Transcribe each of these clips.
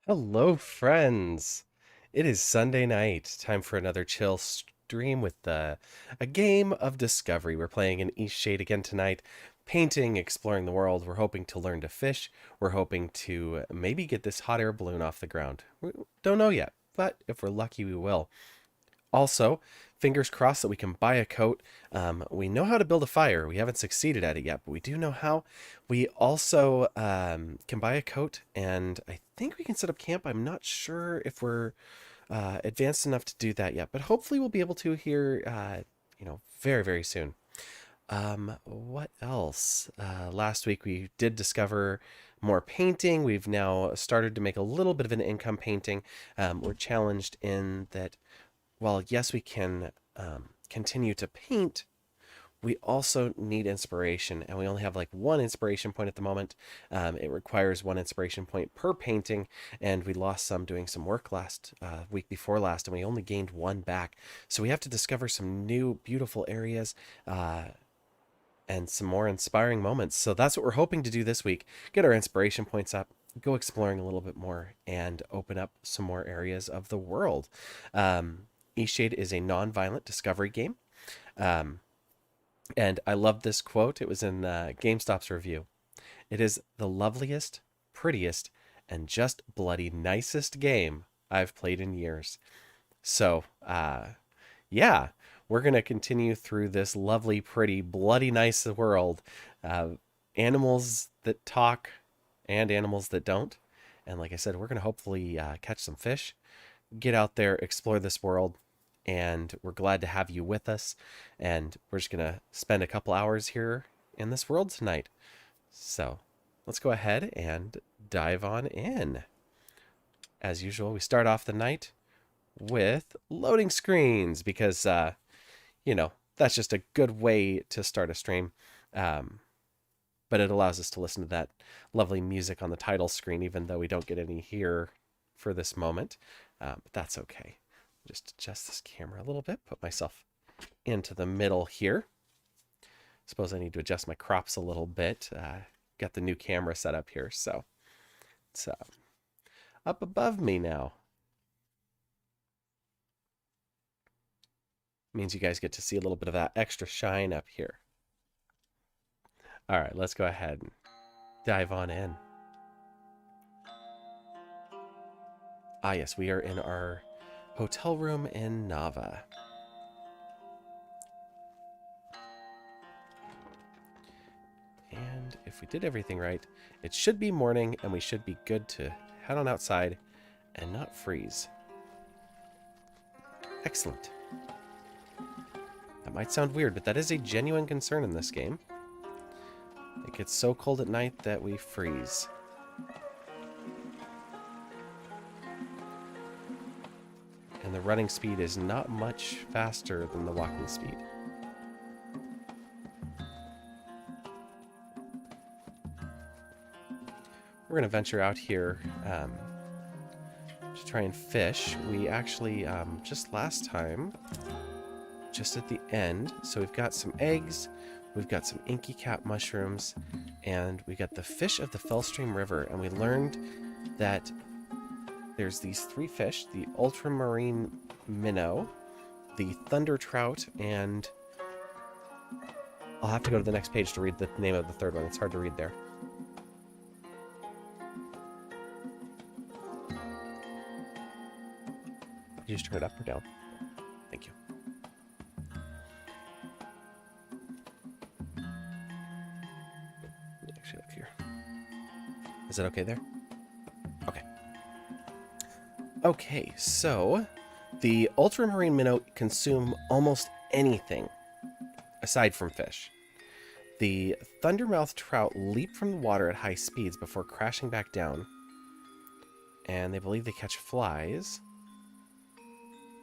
Hello, friends. It is Sunday night. Time for another chill stream with a game of discovery. We're playing in Eastshade again tonight, painting, exploring the world. We're hoping to learn to fish. We're hoping to maybe get this hot air balloon off the ground. We don't know yet, but if we're lucky, we will. Also, fingers crossed that we can buy a coat. We know how to build a fire. We haven't succeeded at it yet, but we do know how. We also can buy a coat, and I think we can set up camp. I'm not sure if we're advanced enough to do that yet, but hopefully we'll be able to here, very, very soon. What else? Last week we did discover more painting. We've now started to make a little bit of an income painting. We're challenged in that while yes, we can continue to paint, we also need inspiration, and we only have like one inspiration point at the moment. It requires one inspiration point per painting, and we lost some doing some work last week before last, and we only gained one back. So we have to discover some new beautiful areas and some more inspiring moments. So that's what we're hoping to do this week: get our inspiration points up, go exploring a little bit more, and open up some more areas of the world. Eastshade is a non-violent discovery game. Um, and I love this quote. It was in GameStop's review. It is the loveliest, prettiest, and just bloody nicest game I've played in years. So, yeah, we're going to continue through this lovely, pretty, bloody nice world. Uh, Animals that talk and animals that don't. And like I said, we're going to hopefully catch some fish, get out there, explore this world, and we're glad to have you with us. And we're just going to spend a couple hours here in this world tonight. So let's go ahead and dive on in. As usual, we start off the night with loading screens because, that's just a good way to start a stream. But it allows us to listen to that lovely music on the title screen, even though we don't get any here for this moment. But that's okay. Just adjust this camera a little bit, put myself into the middle here. Suppose I need to adjust my crops a little bit. Got the new camera set up here, so it's up above me now. Means you guys get to see a little bit of that extra shine up here. All right, let's go ahead and dive on in. Ah, yes, we are in our hotel room in Nava. And if we did everything right, it should be morning and we should be good to head on outside and not freeze. Excellent. That might sound weird, but that is a genuine concern in this game. It gets so cold at night that we freeze. And the running speed is not much faster than the walking speed. We're going to venture out here to try and fish. We actually, just last time, just at the end, so we've got some eggs, we've got some inky cap mushrooms, and we got the fish of the Fellstream River, and we learned that there's these three fish: the ultramarine minnow, the thunder trout, and I'll have to go to the next page to read the name of the third one. It's hard to read there. Did you just turn it up or down? Thank you. Actually, up here. Is it okay there? Okay. Okay, so the ultramarine minnow consume almost anything aside from fish. The thundermouth trout leap from the water at high speeds before crashing back down, and they believe they catch flies.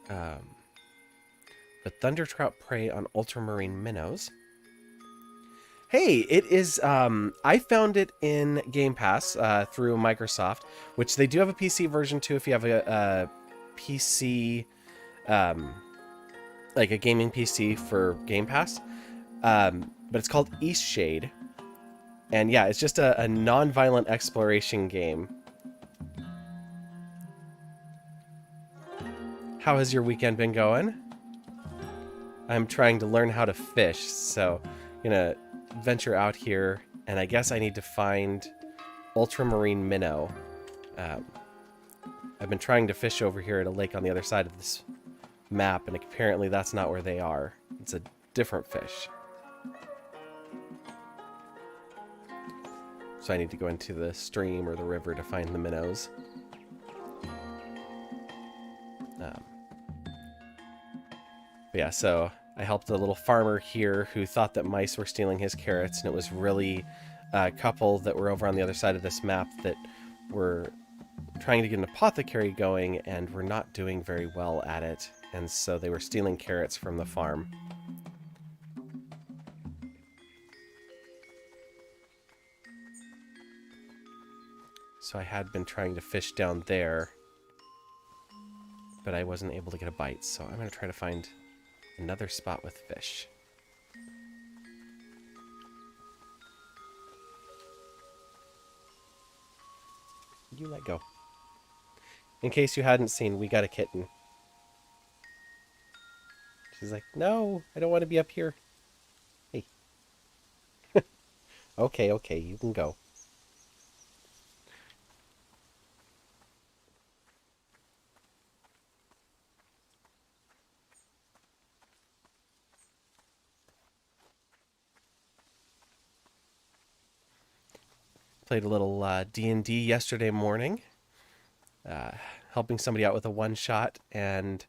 But thunder trout prey on ultramarine minnows. Hey, it is, I found it in Game Pass through Microsoft, which they do have a PC version too if you have a PC, like a gaming PC for Game Pass. But it's called Eastshade. And yeah, it's just a non-violent exploration game. How has your weekend been going? I'm trying to learn how to fish, so I'm gonna venture out here, and I guess I need to find ultramarine minnow. Um, I've been trying to fish over here at a lake on the other side of this map, and apparently that's not where they are. It's a different fish. So I need to go into the stream or the river to find the minnows. But yeah, so I helped a little farmer here who thought that mice were stealing his carrots, and it was really a couple that were over on the other side of this map that were trying to get an apothecary going and were not doing very well at it, and so they were stealing carrots from the farm. So I had been trying to fish down there, but I wasn't able to get a bite, so I'm going to try to find another spot with fish. You let go. In case you hadn't seen, we got a kitten. She's like, no, I don't want to be up here. Hey. Okay, you can go. Played a little D&D yesterday morning. Helping somebody out with a one-shot, and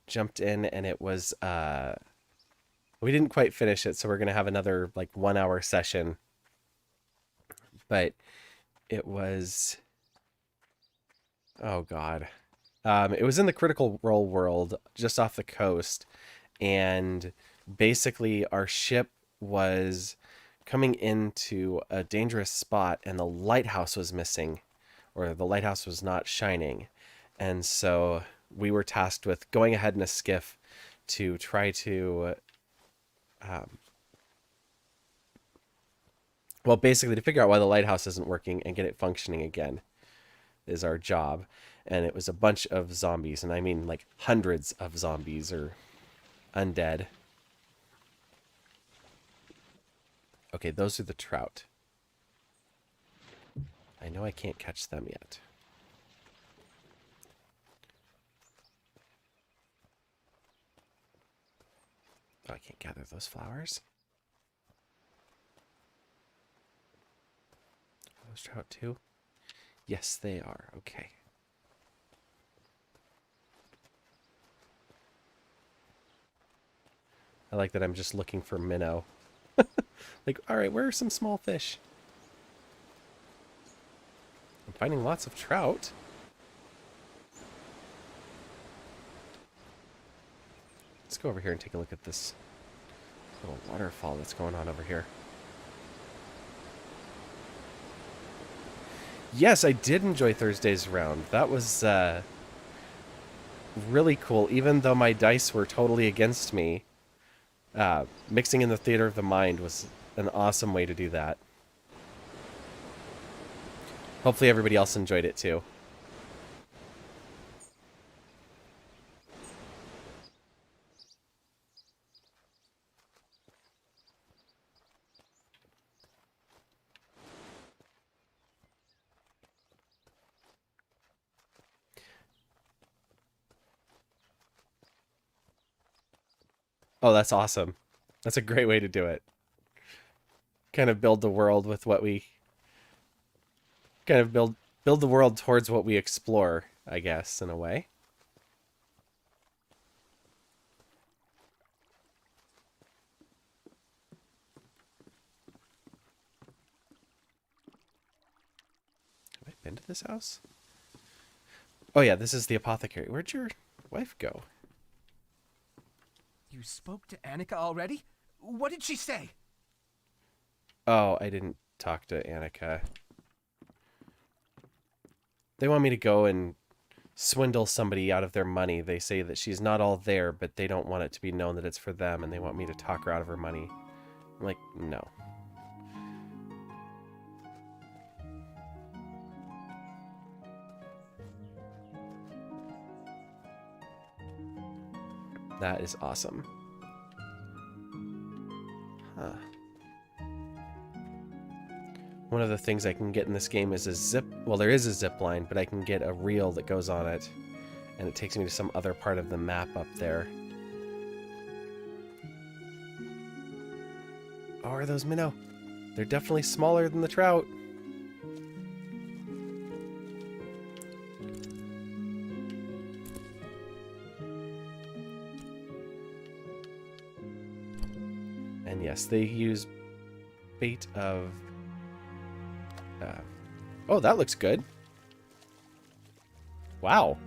jumped in, and it was... we didn't quite finish it, so we're going to have another, 1-hour session. But it was... Oh, God. It was in the Critical Role world, just off the coast, and basically our ship was coming into a dangerous spot, and the lighthouse was missing, or the lighthouse was not shining. And so we were tasked with going ahead in a skiff to try to, basically to figure out why the lighthouse isn't working and get it functioning again is our job. And it was a bunch of zombies, and I mean hundreds of zombies or undead. Okay, those are the trout. I know I can't catch them yet. Oh, I can't gather those flowers. Are those trout too? Yes, they are. Okay. I like that I'm just looking for minnow. Alright, where are some small fish? I'm finding lots of trout. Let's go over here and take a look at this little waterfall that's going on over here. Yes, I did enjoy Thursday's round. That was really cool, even though my dice were totally against me. Mixing in the theater of the mind was an awesome way to do that. Hopefully everybody else enjoyed it too. Oh, that's awesome. That's a great way to do it. Kind of build the world with what we... Kind of build the world towards what we explore, I guess, in a way. Have I been to this house? Oh yeah, this is the apothecary. Where'd your wife go? You spoke to Annika already? What did she say? Oh, I didn't talk to Annika. They want me to go and swindle somebody out of their money. They say that she's not all there, but they don't want it to be known that it's for them, and they want me to talk her out of her money. I'm like, no. That is awesome. Huh. One of the things I can get in this game is a zip... Well, there is a zip line, but I can get a reel that goes on it. And it takes me to some other part of the map up there. Oh, are those minnow? They're definitely smaller than the trout. And yes, they use bait of... oh, that looks good. Wow.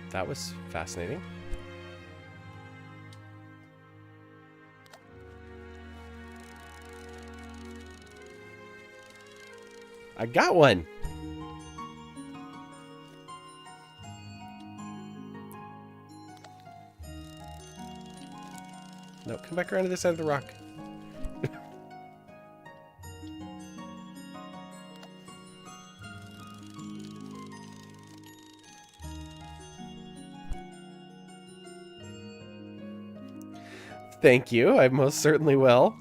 That was fascinating. I got one. No, come back around to this side of the rock. Thank you, I most certainly will.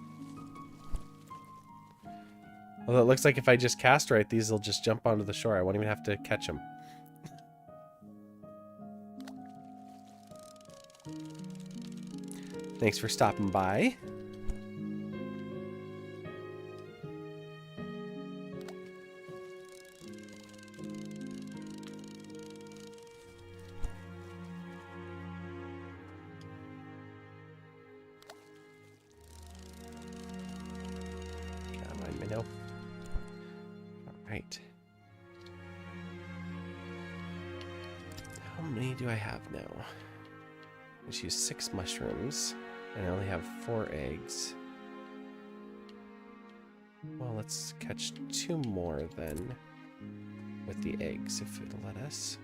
Although it looks like if I just cast right, these will just jump onto the shore. I won't even have to catch them. Thanks for stopping by. Come on, minnow. Alright. How many do I have now? Let's use 6 mushrooms. And I only have 4 eggs. Well, let's catch 2 more then. With the eggs, if it'll let us.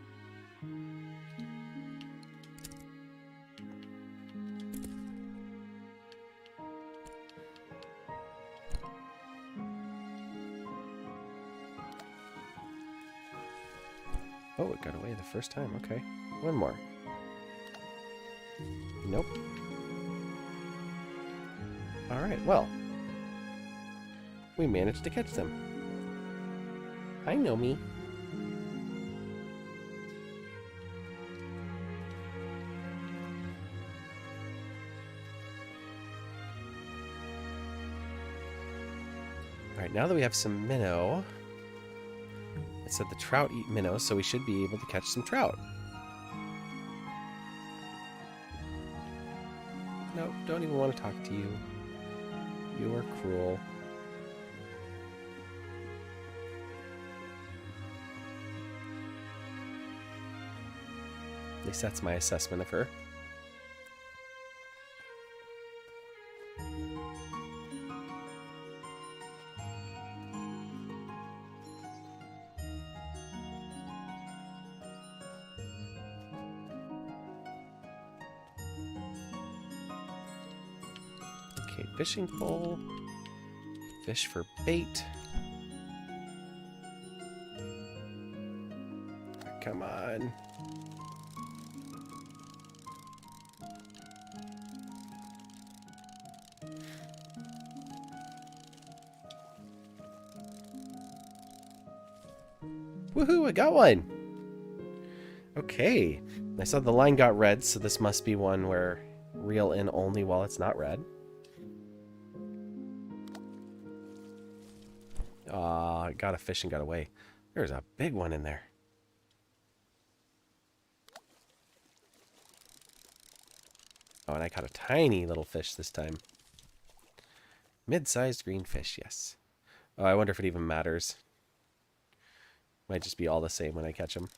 Oh, it got away the first time. Okay. 1 more. Nope. Alright, well. We managed to catch them. I know me. Alright, now that we have some minnow, it said the trout eat minnows, so we should be able to catch some trout. Nope, don't even want to talk to you. You are cruel. At least that's my assessment of her. Okay, fishing pole. Fish for bait. Come on. Woohoo, I got one! Okay. I saw the line got red, so this must be one where reel in only while it's not red. Aw, got a fish and got away. There's a big one in there. Oh, and I caught a tiny little fish this time. Mid-sized green fish, yes. Oh, I wonder if it even matters. Might just be all the same when I catch them.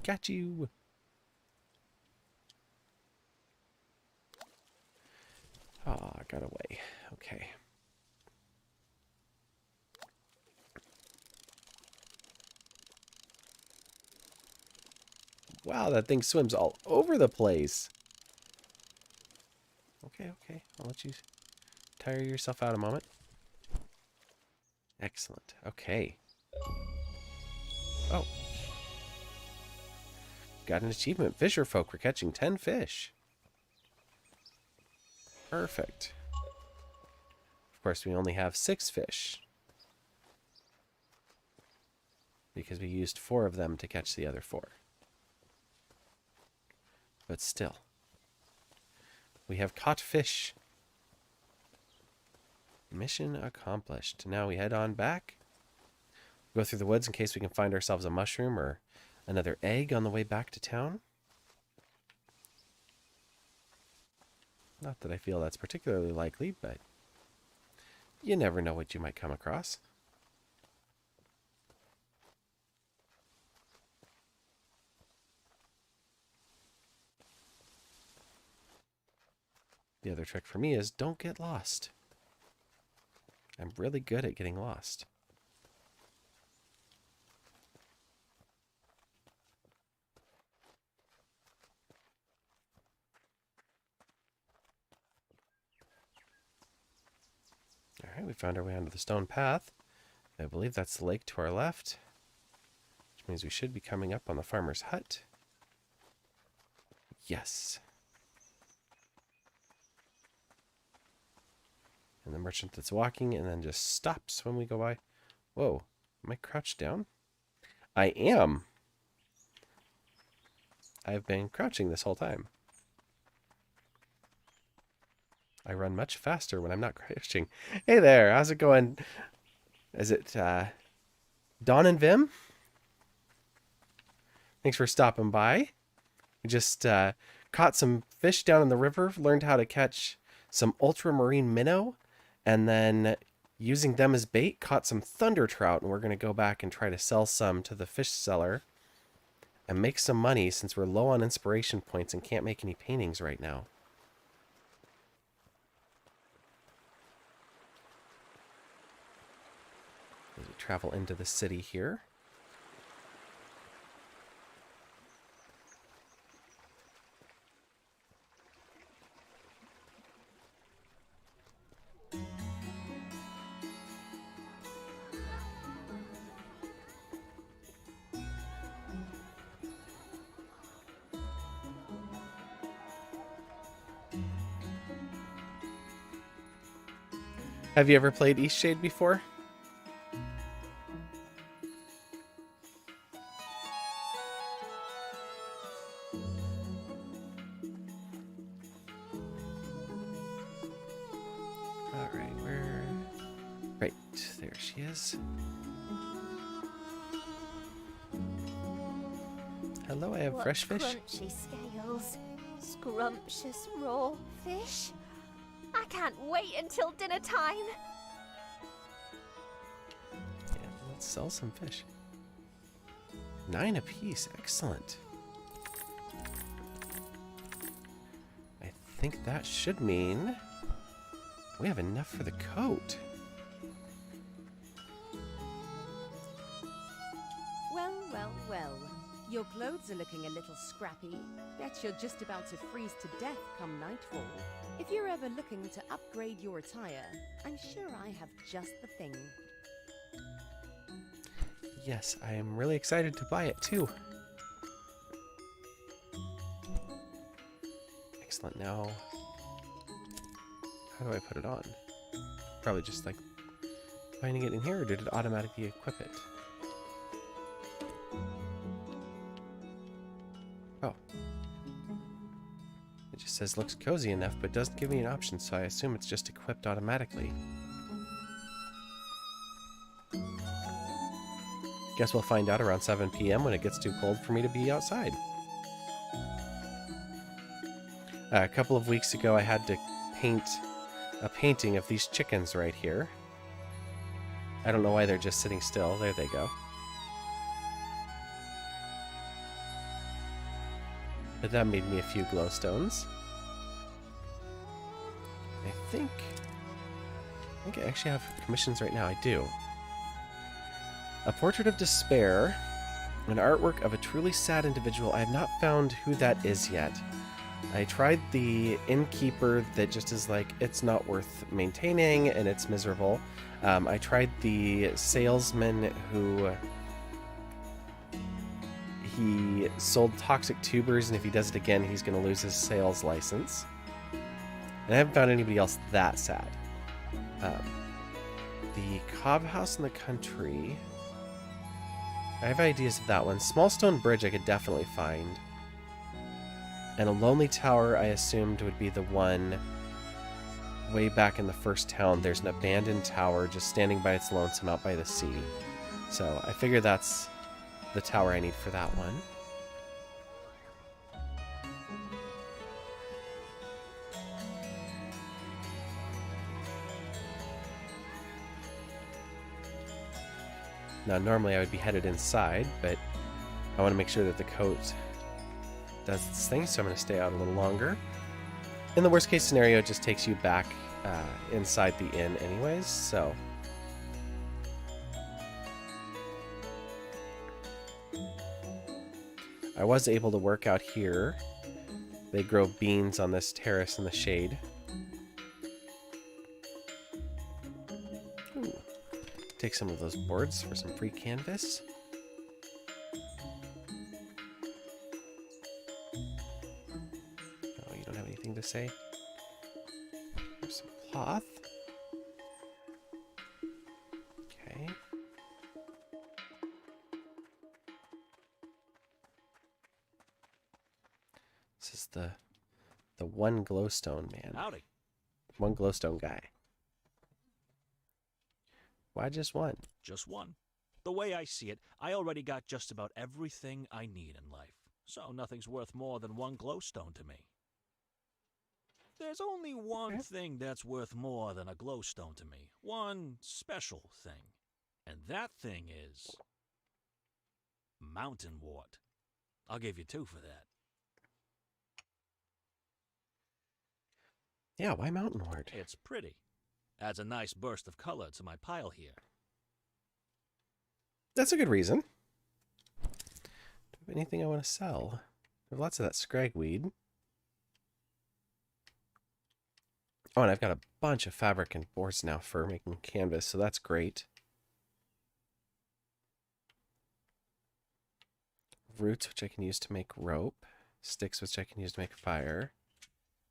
Got you! Oh, I got away. Okay. Wow, that thing swims all over the place. Okay, okay. I'll let you tire yourself out a moment. Excellent. Okay. Oh. Got an achievement. Fisher folk were catching 10 fish. Perfect. Of course, we only have 6 fish. Because we used 4 of them to catch the other 4. But still. We have caught fish. Mission accomplished. Now we head on back. Go through the woods in case we can find ourselves a mushroom or another egg on the way back to town. Not that I feel that's particularly likely, but you never know what you might come across. The other trick for me is don't get lost. I'm really good at getting lost. Alright, we found our way onto the stone path. I believe that's the lake to our left, which means we should be coming up on the farmer's hut. Yes. And the merchant that's walking and then just stops when we go by. Whoa, am I crouched down? I am. I've been crouching this whole time. I run much faster when I'm not crouching. Hey there, how's it going? Is it Dawn and Vim? Thanks for stopping by. We just caught some fish down in the river, learned how to catch some ultramarine minnow, and then using them as bait, caught some thunder trout, and we're going to go back and try to sell some to the fish seller and make some money since we're low on inspiration points and can't make any paintings right now. As we travel into the city here. Have you ever played Eastshade before? Alright, where... Right, there she is. Hello, I have fresh fish. Crunchy scales, scrumptious raw fish. I can't wait until dinner time. Yeah, let's sell some fish. 9 apiece, excellent. I think that should mean we have enough for the coat. Well, well, well. Your clothes are looking a little scrappy. Bet you're just about to freeze to death come nightfall. If you're ever looking to upgrade your attire, I'm sure I have just the thing. Yes, I am really excited to buy it too. Excellent. Now, how do I put it on? Probably just like finding it in here, or did it automatically equip it? Oh. It just says looks cozy enough, but doesn't give me an option, so I assume it's just equipped automatically. Guess we'll find out around 7 p.m. when it gets too cold for me to be outside. A couple of weeks ago, I had to paint a painting of these chickens right here. I don't know why they're just sitting still. There they go. But that made me a few glowstones. I think I actually have commissions right now. I do. A portrait of despair, an artwork of a truly sad individual. I have not found who that is yet. I tried the innkeeper that just is like, it's not worth maintaining and it's miserable. I tried the salesman who he sold toxic tubers, and if he does it again, he's going to lose his sales license. And I haven't found anybody else that sad. The cob house in the country. I have ideas of that one. Small stone bridge I could definitely find. And a lonely tower I assumed would be the one way back in the first town. There's an abandoned tower just standing by its lonesome out by the sea. So I figure that's the tower I need for that one. Now normally I would be headed inside, but I want to make sure that the coat does its thing, so I'm going to stay out a little longer. In the worst case scenario, it just takes you back inside the inn anyways, so... I was able to work out here. They grow beans on this terrace in the shade. Ooh. Take some of those boards for some free canvas. Oh, you don't have anything to say? There's some cloth. Okay. This is the one glowstone man. Howdy. One glowstone guy. Why just one? Just one. The way I see it, I already got just about everything I need in life. So nothing's worth more than one glowstone to me. There's only one thing that's worth more than a glowstone to me. One special thing. And that thing is... mountain wart. I'll give you 2 for that. Yeah, why mountain wart? It's pretty. Adds a nice burst of color to my pile here. That's a good reason. Do I have anything I want to sell? I have lots of that scragweed. Oh, and I've got a bunch of fabric and boards now for making canvas, so that's great. Roots, which I can use to make rope. Sticks, which I can use to make fire.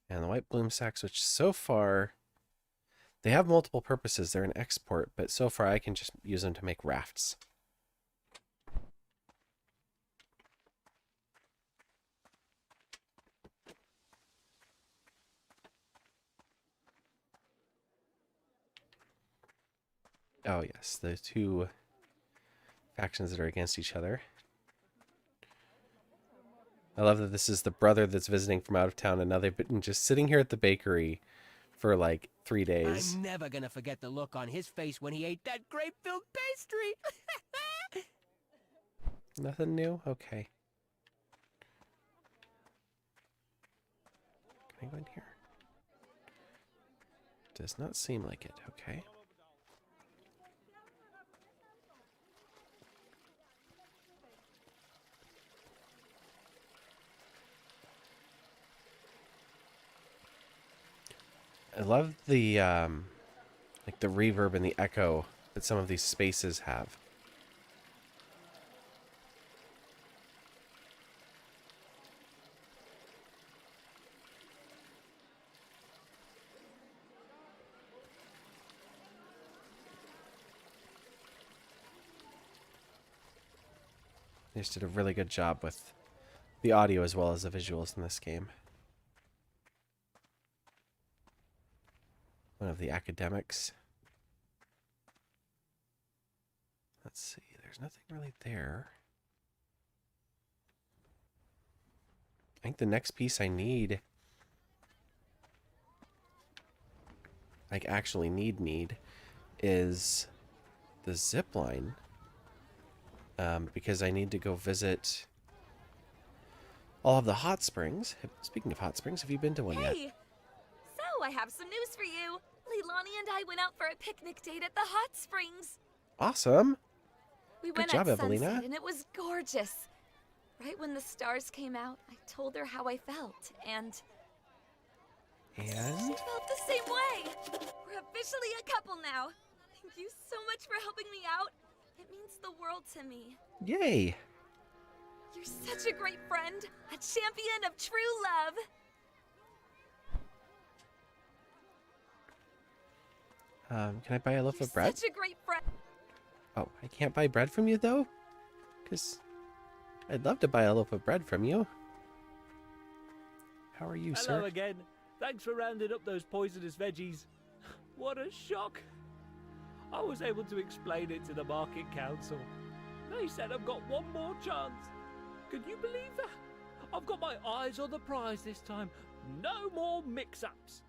And the white bloom sacks, which so far... they have multiple purposes. They're an export, but so far I can just use them to make rafts. Oh yes, the 2 factions that are against each other. I love that this is the brother that's visiting from out of town, and now they've been just sitting here at the bakery for like 3 days. I'm never gonna forget the look on his face when he ate that grape-filled pastry. Nothing new? Okay. Can I go in here? Does not seem like it. Okay. I love the like the reverb and the echo that some of these spaces have. They just did a really good job with the audio as well as the visuals in this game. One of the academics. Let's see, there's nothing really there. I think the next piece I need, like actually need, is the zip line. Because I need to go visit all of the hot springs. Speaking of hot springs, have you been to one yet? Hey! So, I have some news for you. Leilani and I went out for a picnic date at the hot springs. Awesome. We Good went job, at Evelina. sunset and it was gorgeous. Right when the stars came out, I told her how I felt, and she And felt the same way. We're officially a couple now. Thank you so much for helping me out. It means the world to me. yay! You're such a great friend, a champion of true love. Can I buy a loaf You're of bread? such a great friend. Oh, I can't buy bread from you though? Because I'd love to buy a loaf of bread from you. How are you, Hello sir? again. Thanks for rounding up those poisonous veggies. What a shock. I was able to explain it to the market council. They said I've got one more chance. Could you believe that? I've got my eyes on the prize this time. No more mix-ups.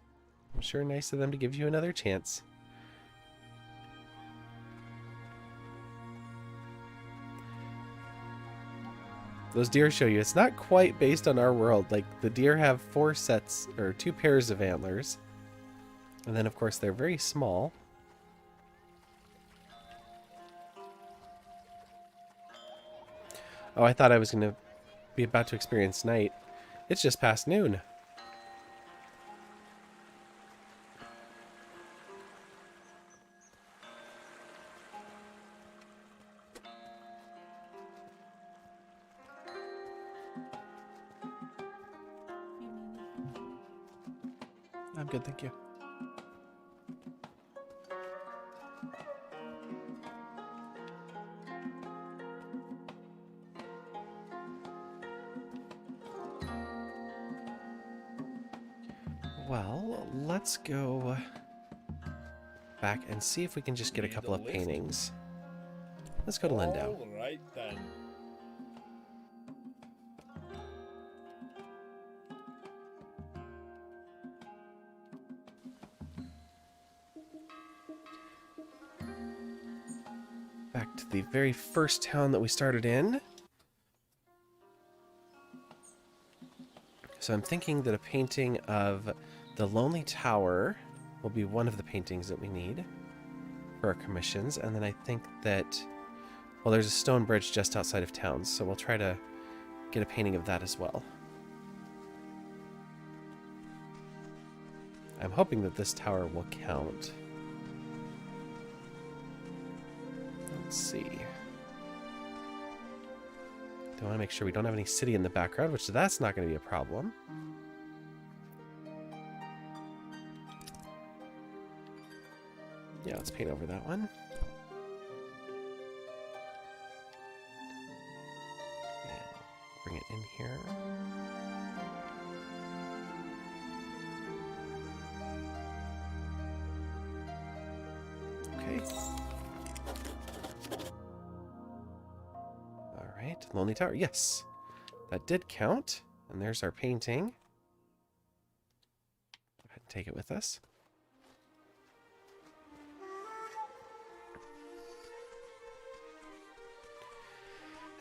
I'm sure nice of them to give you another chance. Those deer show you it's not quite based on our world. Like, the deer have 4 sets, or 2 pairs of antlers. And then, of course, they're very small. Oh, I thought I was going to be about to experience night. It's just past noon. I'm good, thank you. Well, let's go back and see if we can just get a couple of paintings. Let's go to Lindau. All right then. Back to the very first town that we started in. So I'm thinking that a painting of the Lonely Tower will be one of the paintings that we need for our commissions. And then I think that, well, there's a stone bridge just outside of town, so we'll try to get a painting of that as well. I'm hoping that this tower will count. Let's see. I want to make sure we don't have any city in the background, which that's not going to be a problem. Yeah, let's paint over that one. And bring it in here. Okay. Alright, Lonely Tower. Yes, that did count. And there's our painting. Go ahead and take it with us.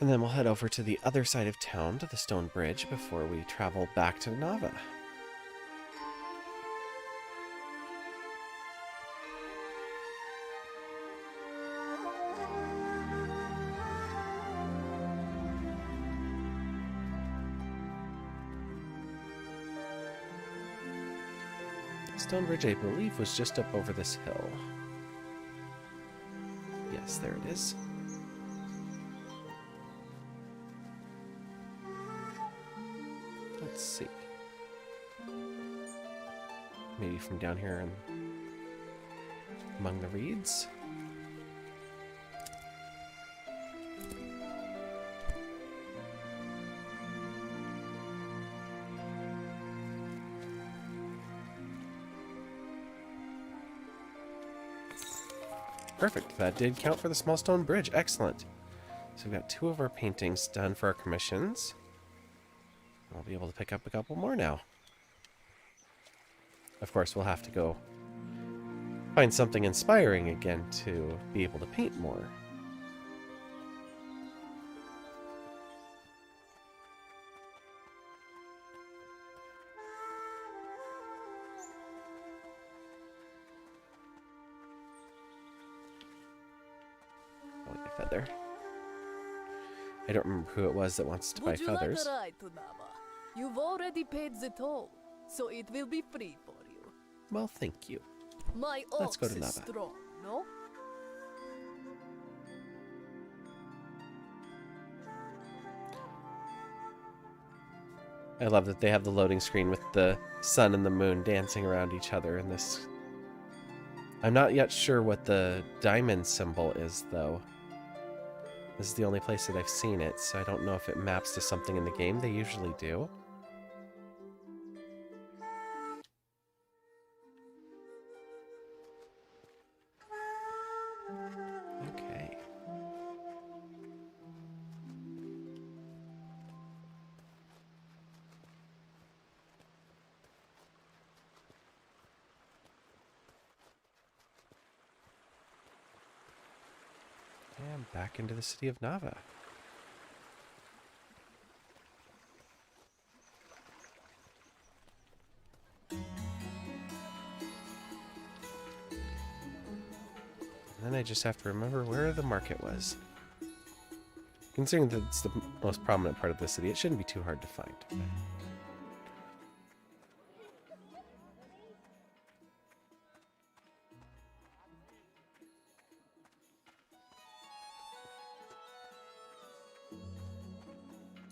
And then we'll head over to the other side of town, to the stone bridge, before we travel back to Nava. Stone bridge, I believe, was just up over this hill. Yes, there it is. Let's see. Maybe from down here and among the reeds. Perfect. That did count for the small stone bridge. Excellent. So we've got 2 of our paintings done for our commissions. I'll be able to pick up a couple more now. Of course, we'll have to go find something inspiring again to be able to paint more. Oh, like a feather. I don't remember who it was that wants to buy Would you feathers. like a ride to Nava? You've already paid the toll, so it will be free for you. Well, thank you. My Let's go ox to is Nava. strong, no? I love that they have the loading screen with the sun and the moon dancing around each other in this. I'm not yet sure what the diamond symbol is, though. This is the only place that I've seen it, so I don't know if it maps to something in the game. They usually do. Okay. And back into the city of Nava. And then I just have to remember where the market was. Considering that it's the most prominent part of the city, it shouldn't be too hard to find.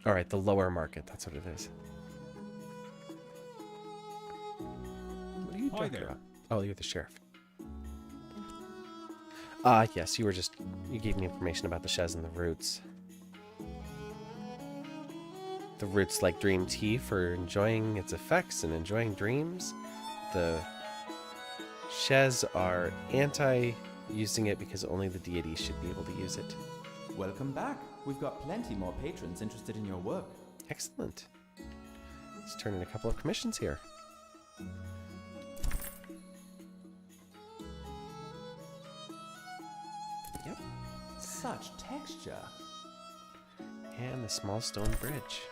All right, the lower market. That's what it is. What are you talking about? Oh, you're the sheriff. Yes, you gave me information about the Shez and the roots. The roots like dream tea for enjoying its effects and enjoying dreams. The Shez are anti-using it because only the deities should be able to use it. Welcome back. We've got plenty more patrons interested in your work. Excellent. Let's turn in a couple of commissions here. Yep. Such texture. And the small stone bridge.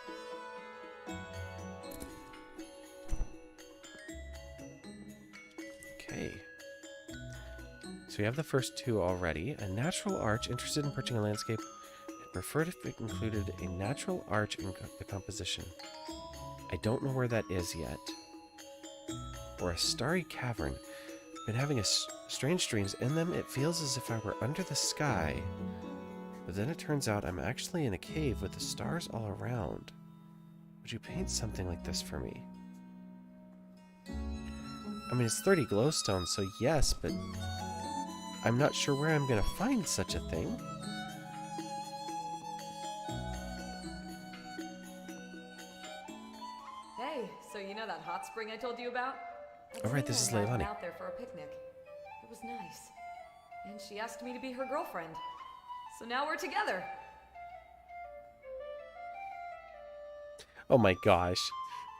Okay. So we have the first two already. A natural arch, interested in purchasing a landscape, and preferred if it included a natural arch in the composition. I don't know where that is yet. Or a starry cavern. Been having strange dreams. In them, it feels as if I were under the sky. But then it turns out I'm actually in a cave with the stars all around. Would you paint something like this for me? I mean, it's 30 glowstones, so yes, but I'm not sure where I'm going to find such a thing. Hey, so you know that hot spring I told you about? All right, this is Selena and I Leilani. went out there for a picnic. It was nice. And she asked me to be her girlfriend. So now we're together. Oh my gosh.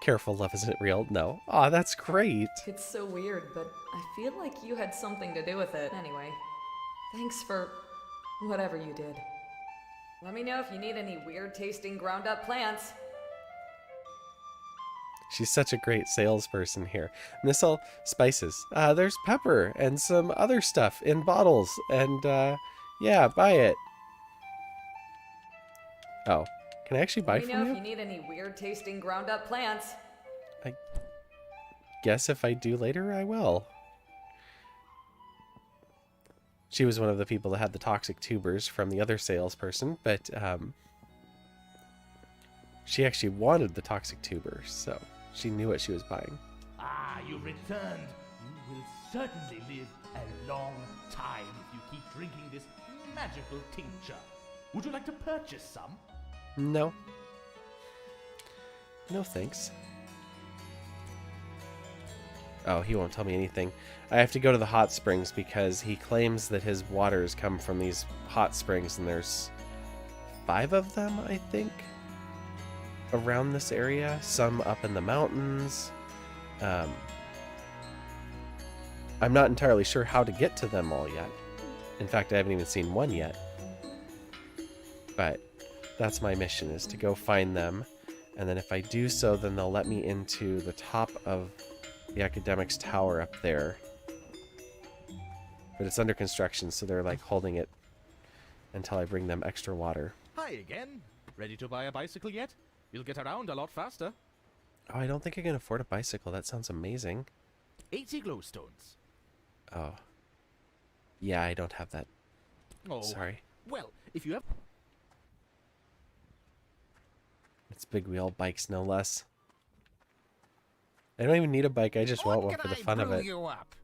Careful, love isn't real. No. Aw, that's great. It's so weird, but I feel like you had something to do with it. Anyway, thanks for whatever you did. Let me know if you need any weird tasting ground up plants. She's such a great salesperson here. And this all spices. There's pepper and some other stuff in bottles. And, yeah, buy it. Oh. Can I actually buy Let me know from if you? you need any weird tasting ground up plants. I guess if I do later, I will. She was one of the people that had the toxic tubers from the other salesperson, but she actually wanted the toxic tubers, so she knew what she was buying. Ah, you returned. You will certainly live a long time if you keep drinking this magical tincture. Would you like to purchase some? No. No thanks. Oh, he won't tell me anything. I have to go to the hot springs because he claims that his waters come from these hot springs, and there's 5 of them, I think, around this area. Some up in the mountains. I'm not entirely sure how to get to them all yet. In fact, I haven't even seen one yet. But that's my mission, is to go find them. And then if I do so, then they'll let me into the top of the academics tower up there. But it's under construction, so they're like holding it until I bring them extra water. Hi again. Ready to buy a bicycle yet? You'll get around a lot faster. Oh, I don't think I can afford a bicycle. That sounds amazing. 80 glowstones. Oh. Yeah, I don't have that. Oh, Sorry. well, if you have... It's big wheel bikes, no less. I don't even need a bike. I just want one for the fun of it. You up?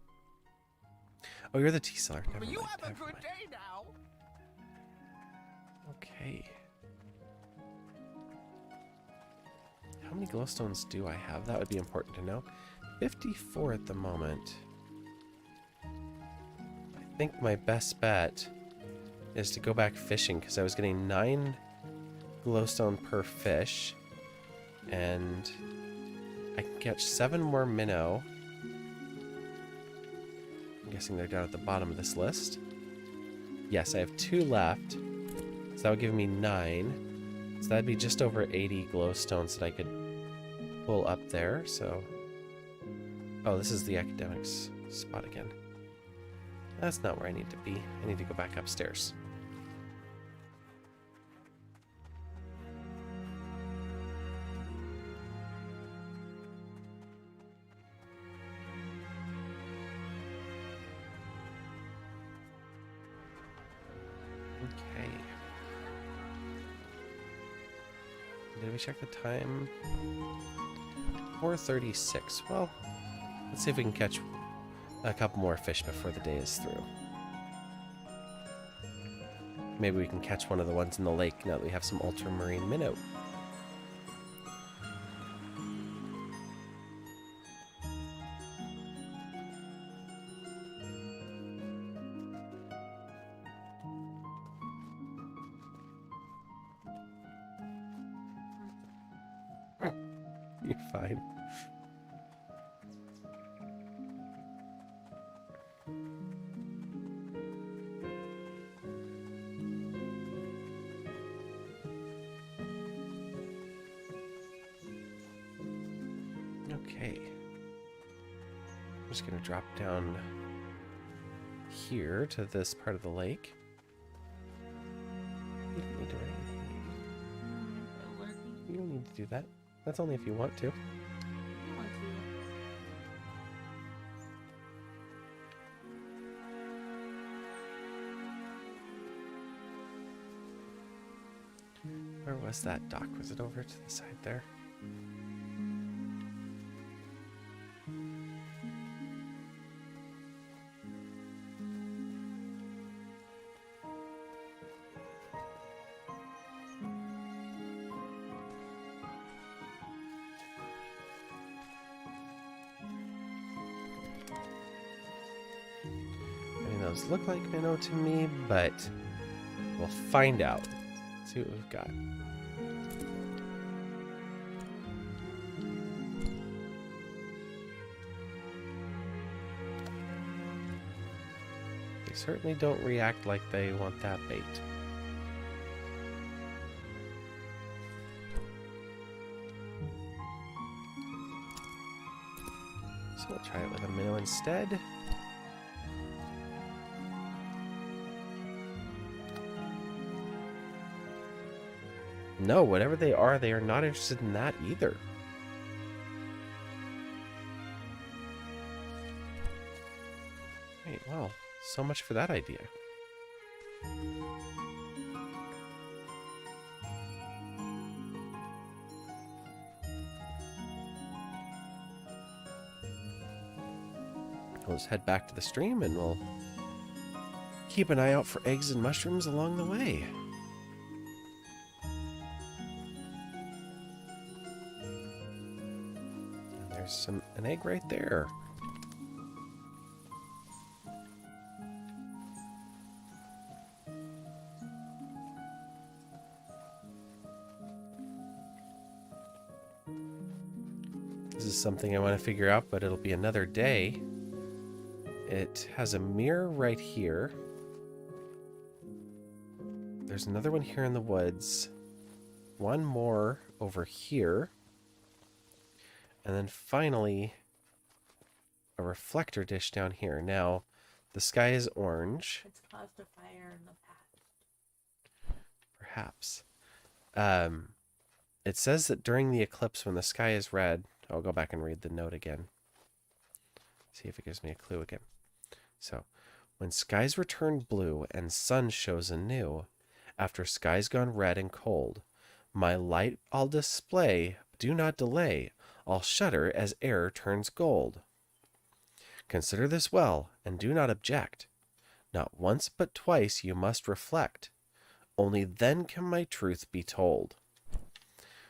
Oh, you're the tea seller. Never You mind, have a never good mind. day now. Okay. How many glowstones do I have? That would be important to know. 54 at the moment. I think my best bet is to go back fishing because I was getting 9 glowstone per fish. And I can catch 7 more minnow. I'm guessing they're down at the bottom of this list. Yes, I have 2 left. So that would give me 9. So that'd be just over 80 glowstones that I could pull up there. So, oh, this is the academics spot again. That's not where I need to be. I need to go back upstairs. Okay. Did we check the time? 4:36. Well, let's see if we can catch a couple more fish before the day is through. Maybe we can catch one of the ones in the lake now that we have some ultramarine minnow. You're fine. Okay. I'm just going to drop down here to this part of the lake. You don't need to, you don't need to do that. That's only if you want to. Where was that dock? Was it over to the side there? I mean, those look like minnow to me, but we'll find out. Let's see what we've got. They certainly don't react like they want that bait. So we'll try it with a minnow instead. No, whatever they are not interested in that either. Right, well, so much for that idea. We'll just head back to the stream and we'll keep an eye out for eggs and mushrooms along the way. There's an egg right there. This is something I want to figure out, but it'll be another day. It has a mirror right here. There's another one here in the woods. One more over here. And then finally, a reflector dish down here. Now, the sky is orange. It's caused a fire in the past. Perhaps. It says that during the eclipse, when the sky is red, I'll go back and read the note again. See if it gives me a clue again. So, when skies return blue and sun shows anew, after skies gone red and cold, my light I'll display, do not delay, I'll shudder as air turns gold. Consider this well, and do not object. Not once but twice you must reflect. Only then can my truth be told.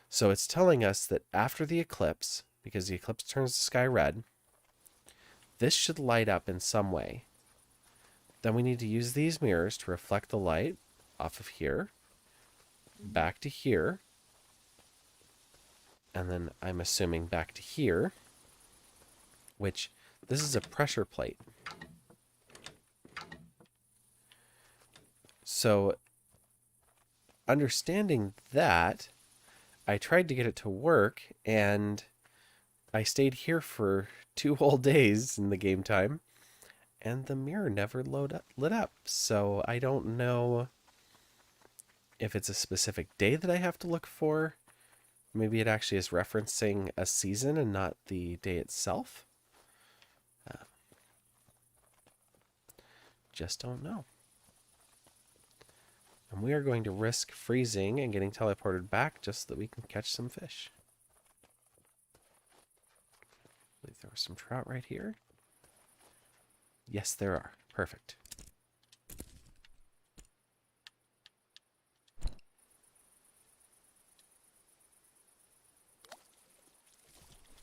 So it's telling us that after the eclipse, because the eclipse turns the sky red, this should light up in some way. Then we need to use these mirrors to reflect the light off of here, back to here, and then I'm assuming back to here, which this is a pressure plate. So understanding that, I tried to get it to work, and I stayed here for 2 whole days in the game time, and the mirror never lit up. So I don't know if it's a specific day that I have to look for. Maybe it actually is referencing a season and not the day itself. Just don't know. And we are going to risk freezing and getting teleported back just so that we can catch some fish. I believe there were some trout right here. Yes, there are. Perfect.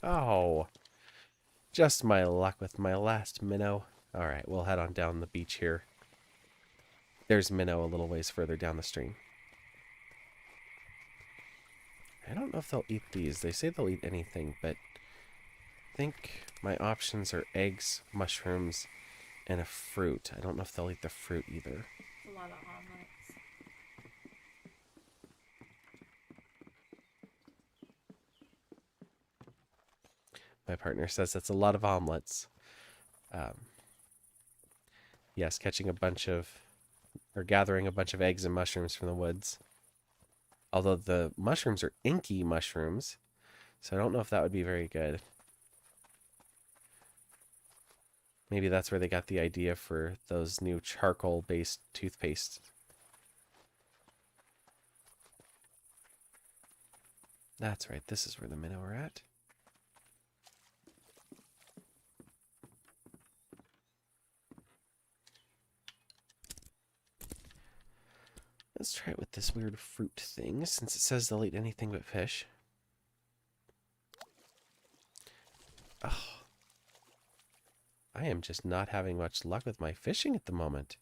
Oh, just my luck with my last minnow. All right, we'll head on down the beach here. There's minnow a little ways further down the stream. I don't know if they'll eat these. They say they'll eat anything, but I think my options are eggs, mushrooms, and a fruit. I don't know if they'll eat the fruit either. A lot of omelets. My partner says that's a lot of omelets. Yes, catching a bunch of, or gathering a bunch of eggs and mushrooms from the woods. Although the mushrooms are inky mushrooms, so I don't know if that would be very good. Maybe that's where they got the idea for those new charcoal-based toothpaste. That's right, this is where the minnow are at. Let's try it with this weird fruit thing, since it says they'll eat anything but fish. Oh. I am just not having much luck with my fishing at the moment.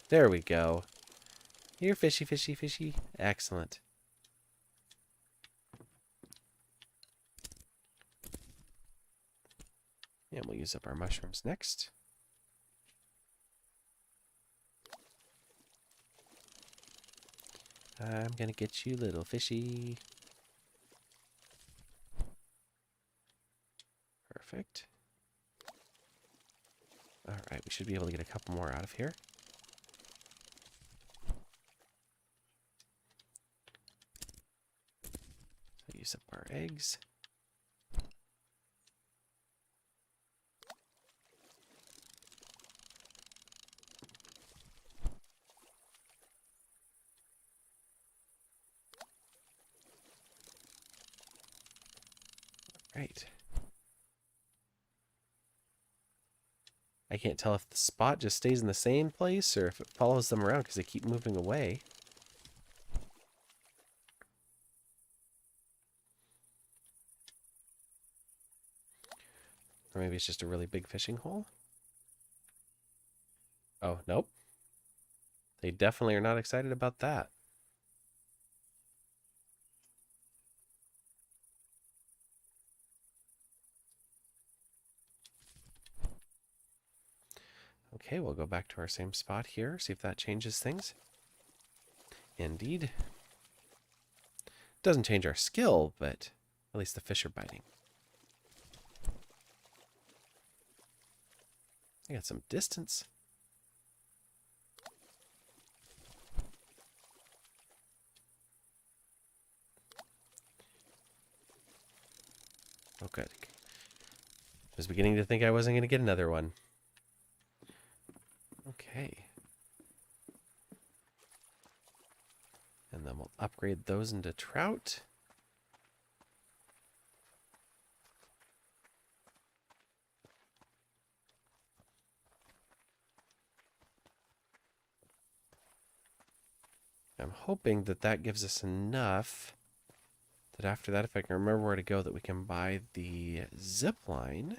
There we go. Here, fishy, fishy, fishy. Excellent. And we'll use up our mushrooms next. I'm gonna get you, little fishy. Perfect. Alright, we should be able to get a couple more out of here. So use up our eggs. Right. I can't tell if the spot just stays in the same place or if it follows them around because they keep moving away. Or maybe it's just a really big fishing hole. Oh, nope. They definitely are not excited about that. Okay, we'll go back to our same spot here, see if that changes things. Indeed. Doesn't change our skill, but at least the fish are biting. I got some distance. Oh, good. I was beginning to think I wasn't going to get another one. Okay. And then we'll upgrade those into trout. I'm hoping that that gives us enough that after that, if I can remember where to go, that we can buy the zip line.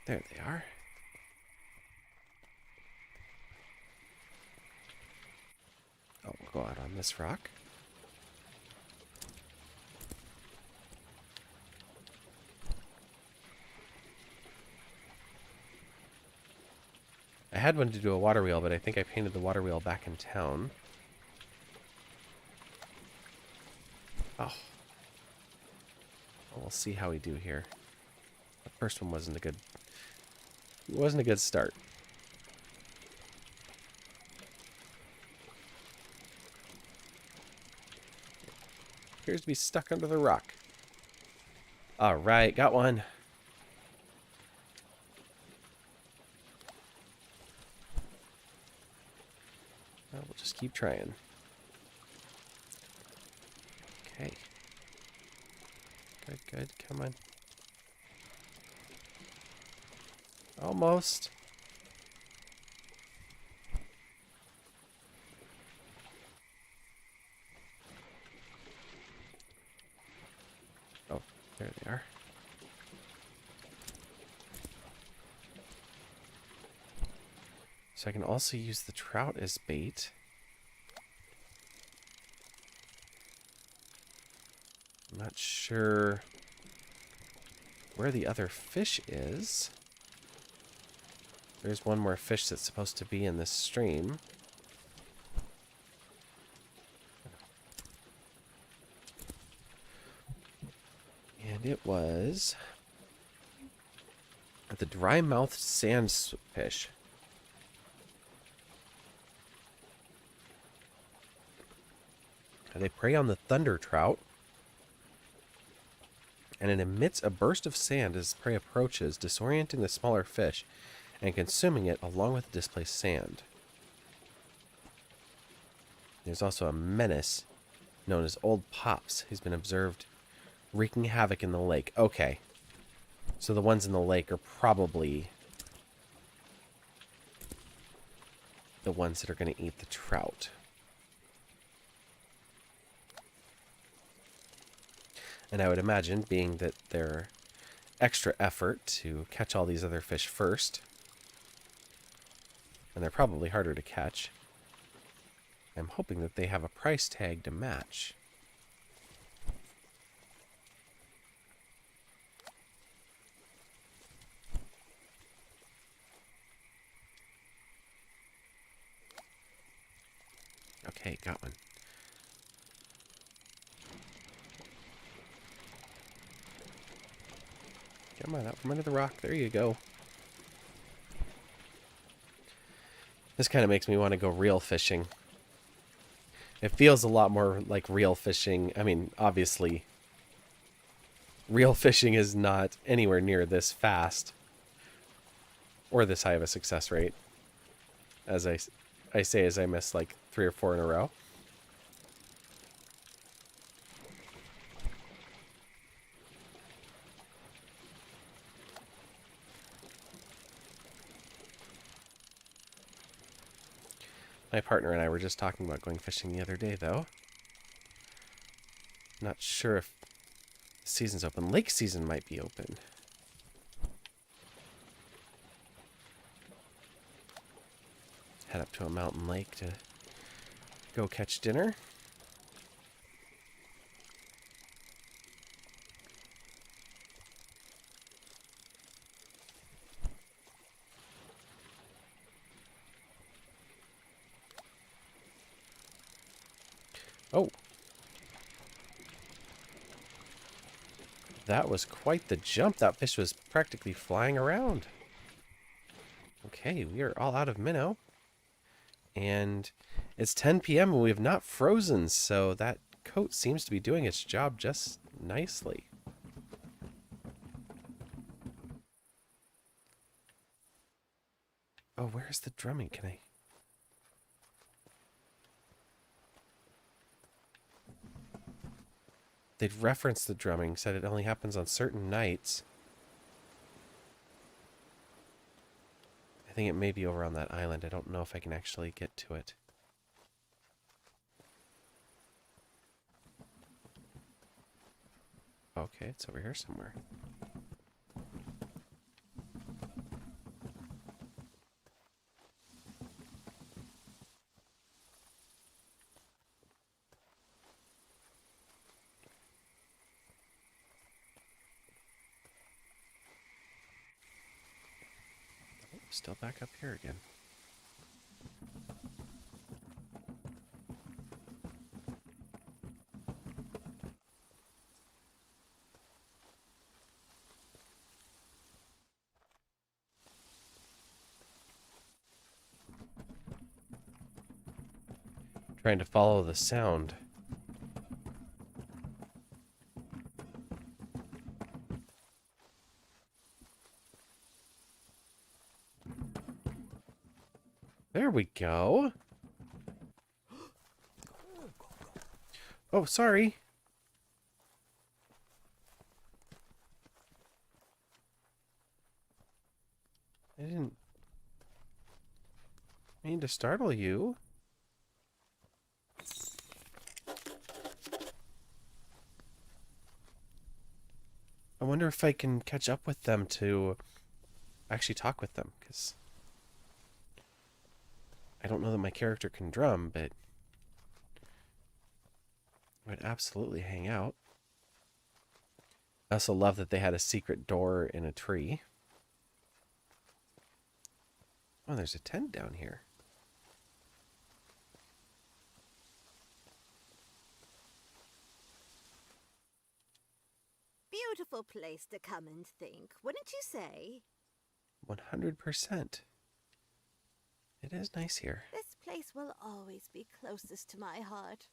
There they are. Oh, we'll go out on this rock. I had one to do a water wheel, but I think I painted the water wheel back in town. Oh. Well, we'll see how we do here. The first one wasn't a good start. Appears to be stuck under the rock. All right, got one. Well, we'll just keep trying. Okay. Good, good. Come on. Almost. Oh, there they are. So I can also use the trout as bait. I'm not sure where the other fish is. There's one more fish that's supposed to be in this stream. And it was the dry-mouthed sandfish. They prey on the thunder trout, and it emits a burst of sand as prey approaches, disorienting the smaller fish and consuming it along with the displaced sand. There's also a menace known as Old Pops. He's been observed wreaking havoc in the lake. Okay, so the ones in the lake are probably the ones that are going to eat the trout. And I would imagine, being that they're extra effort to catch all these other fish first, and they're probably harder to catch, I'm hoping that they have a price tag to match. Okay, got one. Come on, out from under the rock. There you go. This kind of makes me want to go reel fishing. It feels a lot more like reel fishing. I mean, obviously, reel fishing is not anywhere near this fast or this high of a success rate. As I say as I miss like 3 or 4 in a row. My partner and I were just talking about going fishing the other day, though. Not sure if the season's open. Lake season might be open. Head up to a mountain lake to go catch dinner. Oh. That was quite the jump. That fish was practically flying around. Okay, we are all out of minnow. And it's 10 p.m. and we have not frozen, so that coat seems to be doing its job just nicely. Oh, where's the drumming? Can I... They'd referenced the drumming, said it only happens on certain nights. I think it may be over on that island. I don't know if I can actually get to it. Okay, it's over here somewhere. Oh, still back up here again. Trying to follow the sound. There we go. Oh, sorry. I didn't mean to startle you. I wonder if I can catch up with them to actually talk with them, because I don't know that my character can drum, but I would absolutely hang out. I also love that they had a secret door in a tree. Oh, there's a tent down here. Beautiful place to come and think, wouldn't you say? 100%. It is nice here. This place will always be closest to my heart.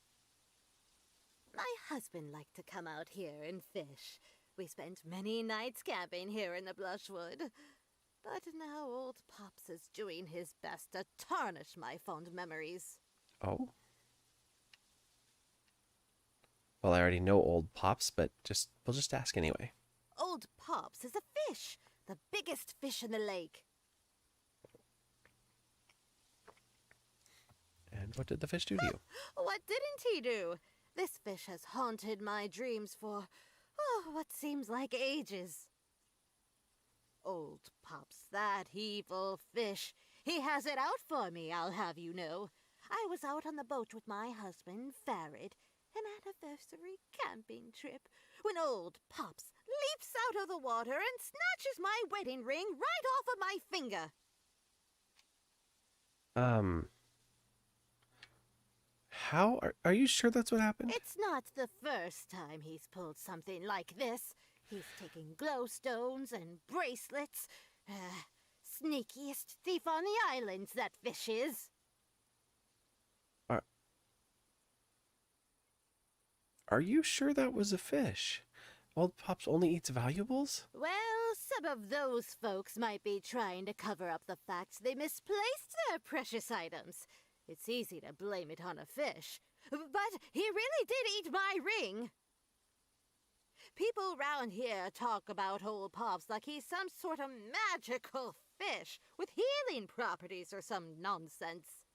My husband liked to come out here and fish. We spent many nights camping here in the Blushwood. But now old Pops is doing his best to tarnish my fond memories. Oh? Well, I already know old Pops, but we'll just ask anyway. Old Pops is a fish, the biggest fish in the lake. And what did the fish do to you? What didn't he do? This fish has haunted my dreams for, what seems like ages. Old Pops, that evil fish. He has it out for me, I'll have you know. I was out on the boat with my husband, Farid, an anniversary camping trip, when old Pops leaps out of the water and snatches my wedding ring right off of my finger. How? Are you sure that's what happened? It's not the first time he's pulled something like this. He's taken glowstones and bracelets. Sneakiest thief on the islands, that fish is. Are you sure that was a fish? Old Pops only eats valuables? Well, some of those folks might be trying to cover up the fact they misplaced their precious items. It's easy to blame it on a fish. But he really did eat my ring. People round here talk about old Pops like he's some sort of magical fish with healing properties or some nonsense.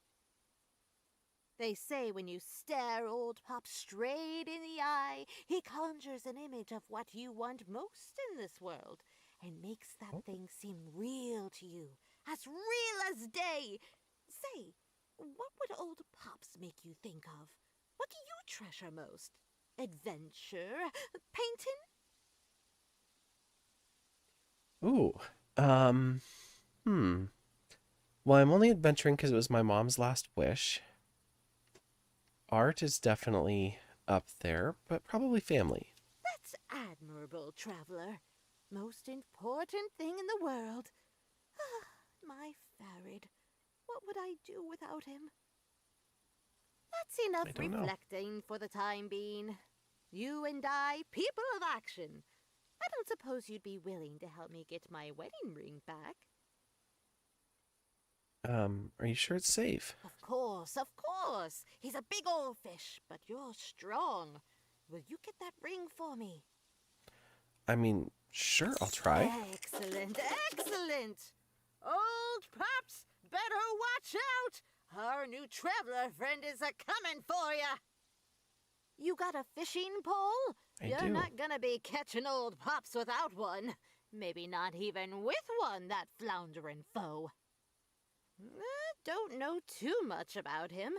They say when you stare old Pop straight in the eye, he conjures an image of what you want most in this world and makes that thing seem real to you, as real as day. Say, what would old Pops make you think of? What do you treasure most? Adventure? Painting? Ooh, Well, I'm only adventuring because it was my mom's last wish. Art is definitely up there, but probably family. Let's add admirable traveler. Most important thing in the world. My Farid. What would I do without him? That's enough I don't know. reflecting for the time being. You and I, people of action. I don't suppose you'd be willing to help me get my wedding ring back? Are you sure it's safe? Of course, of course. He's a big old fish, but you're strong. Will you get that ring for me? I mean, sure, I'll try. Excellent, excellent. Old Pops, better watch out. Our new traveler friend is a-coming for ya. You got a fishing pole? I You're do. not gonna be catching old Pops without one. Maybe not even with one, that floundering foe. Don't know too much about him,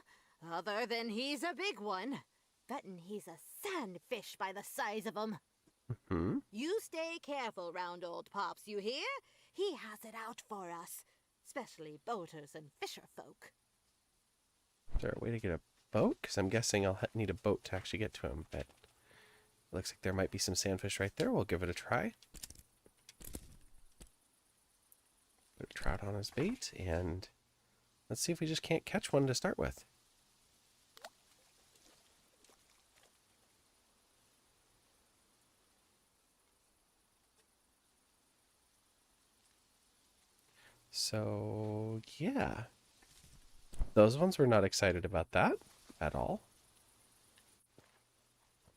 other than he's a big one. Bettin' he's a sandfish by the size of him. Hmm? You stay careful round old Pops, you hear? He has it out for us, especially boaters and fisher folk. Is there a way to get a boat? Because I'm guessing I'll need a boat to actually get to him, but it looks like there might be some sandfish right there. We'll give it a try. Put a trout on his bait, and let's see if we just can't catch one to start with. So, yeah. Those ones were not excited about that at all.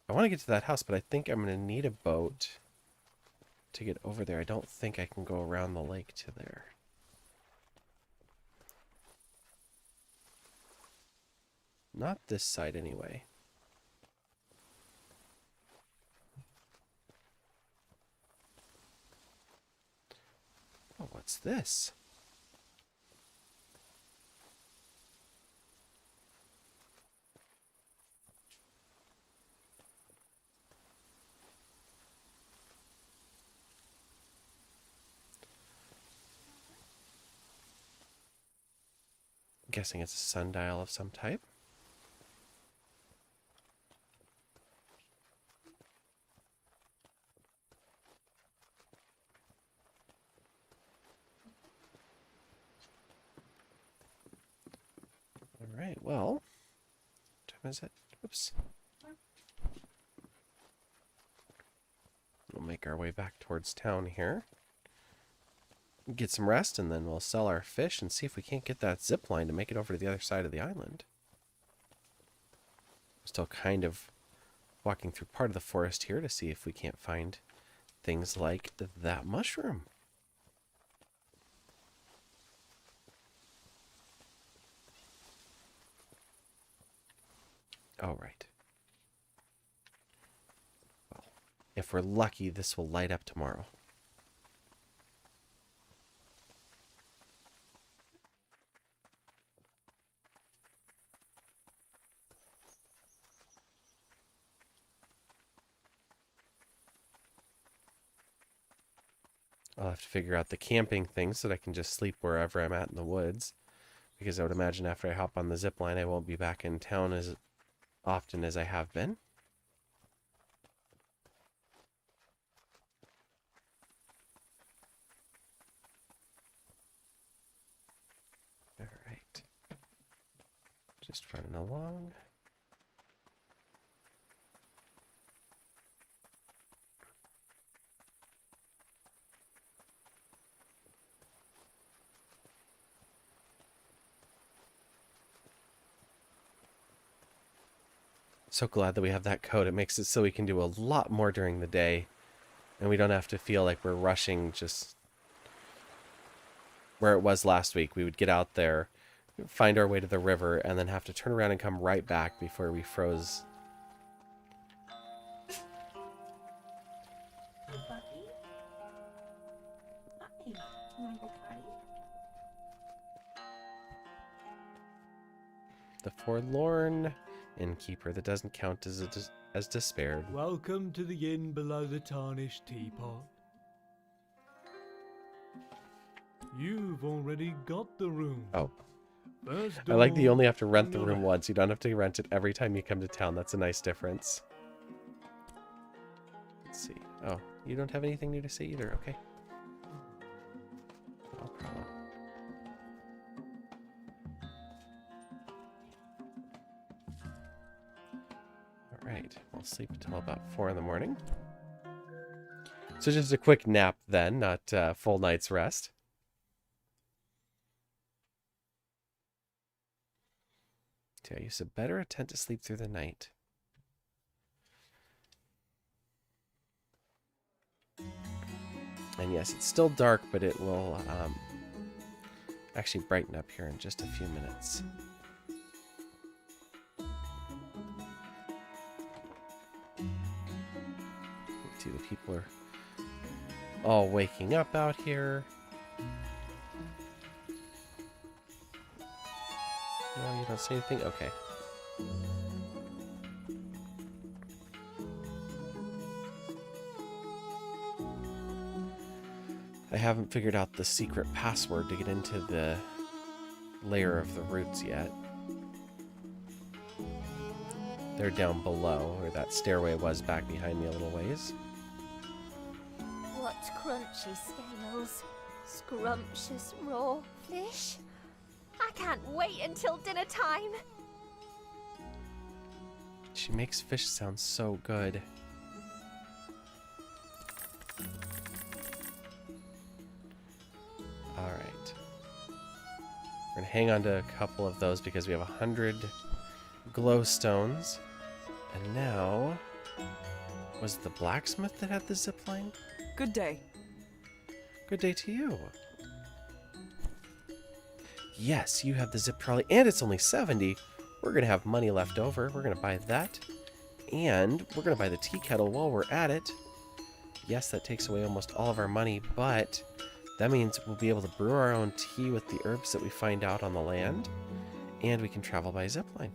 I want to get to that house, but I think I'm going to need a boat to get over there. I don't think I can go around the lake to there. Not this side, anyway. Oh, what's this? I'm guessing it's a sundial of some type. All right, well, what time is it? Oops. We'll make our way back towards town here. Get some rest, and then we'll sell our fish and see if we can't get that zip line to make it over to the other side of the island. We're still kind of walking through part of the forest here to see if we can't find things like that mushroom. All right. Well, if we're lucky, this will light up tomorrow. I'll have to figure out the camping thing so that I can just sleep wherever I'm at in the woods. Because I would imagine after I hop on the zip line, I won't be back in town as often as I have been. All right. Just running along. So glad that we have that code. It makes it so we can do a lot more during the day, and we don't have to feel like we're rushing just where it was last week. We would get out there, find our way to the river, and then have to turn around and come right back before we froze. The forlorn innkeeper that doesn't count as despaired. Welcome to the inn below the tarnished teapot. You've already got the room. Oh. First I like that you door, only have to rent the your room left. once. You don't have to rent it every time you come to town. That's a nice difference. Let's see. Oh, you don't have anything new to say either. Okay. No problem. Alright, we'll sleep until about 4 in the morning. So just a quick nap then, not full night's rest. So yeah, you should better attempt to sleep through the night. And yes, it's still dark, but it will actually brighten up here in just a few minutes. See, the people are all waking up out here. No, you don't see anything? Okay. I haven't figured out the secret password to get into the layer of the roots yet. They're down below, where that stairway was back behind me a little ways. What crunchy scales, scrumptious raw fish. I can't wait until dinner time. She makes fish sound so good. Alright. We're gonna hang on to a couple of those because we have 100 glowstones. And now, was it the blacksmith that had the zipline? Good day. Good day to you. Yes, you have the zip trolley, and it's only 70. We're going to have money left over. We're going to buy that, and we're going to buy the tea kettle while we're at it. Yes, that takes away almost all of our money, but that means we'll be able to brew our own tea with the herbs that we find out on the land, and we can travel by zipline.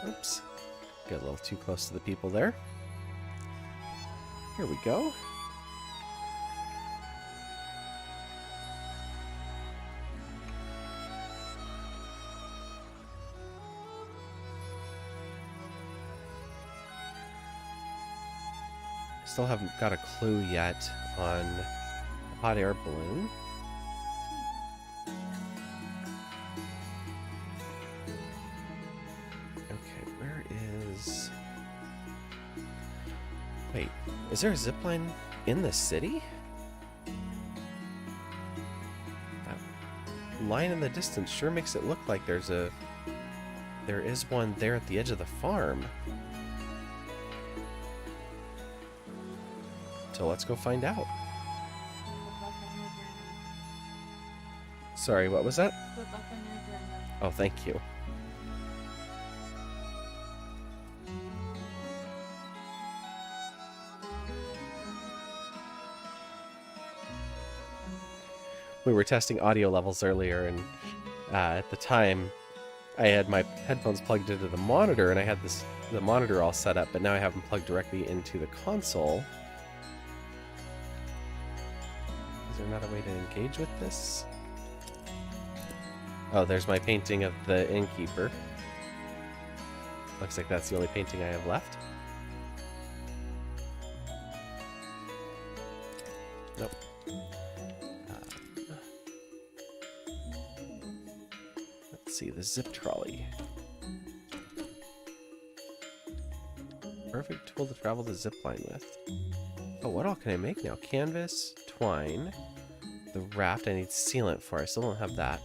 Oops. Got a little too close to the people there. Here we go. Still haven't got a clue yet on the hot air balloon. Wait, is there a zipline in the city? That line in the distance sure makes it look like there is one there at the edge of the farm. So let's go find out. Sorry, what was that? Oh, thank you. We were testing audio levels earlier, and at the time, I had my headphones plugged into the monitor, and I had the monitor all set up, but now I have them plugged directly into the console. Is there not a way to engage with this? Oh, there's my painting of the innkeeper. Looks like that's the only painting I have left. Nope. Let's see, the zip trolley. Perfect tool to travel the zip line with. Oh, what all can I make now? Canvas, twine, the raft I need sealant for. I still don't have that.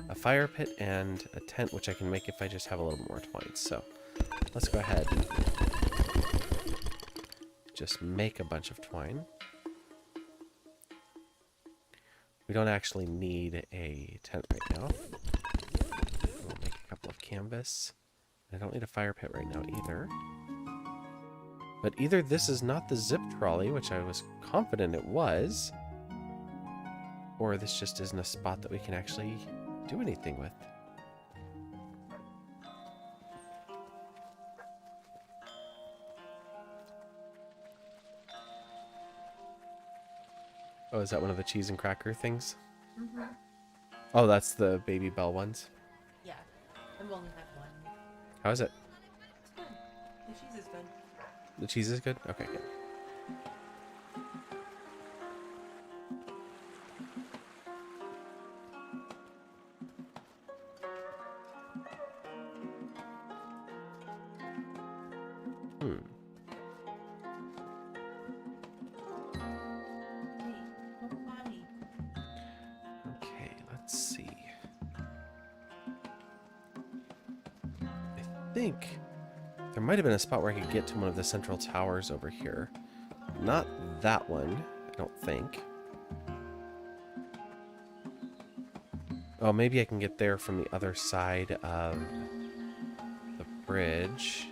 A fire pit and a tent, which I can make if I just have a little more twine. So let's go ahead and just make a bunch of twine. We don't actually need a tent right now. We'll make a couple of canvas. I don't need a fire pit right now either. But either this is not the zip trolley, which I was confident it was, or this just isn't a spot that we can actually do anything with. Oh, is that one of the cheese and cracker things? Mm-hmm. Oh, that's the Baby Bell ones. Yeah, I've only had one. How is it? It's good. The cheese is good. The cheese is good? Okay, good. Hmm. Okay, let's see. I think there might have been a spot where I could get to one of the central towers over here. Not that one, I don't think. Oh, maybe I can get there from the other side of the bridge.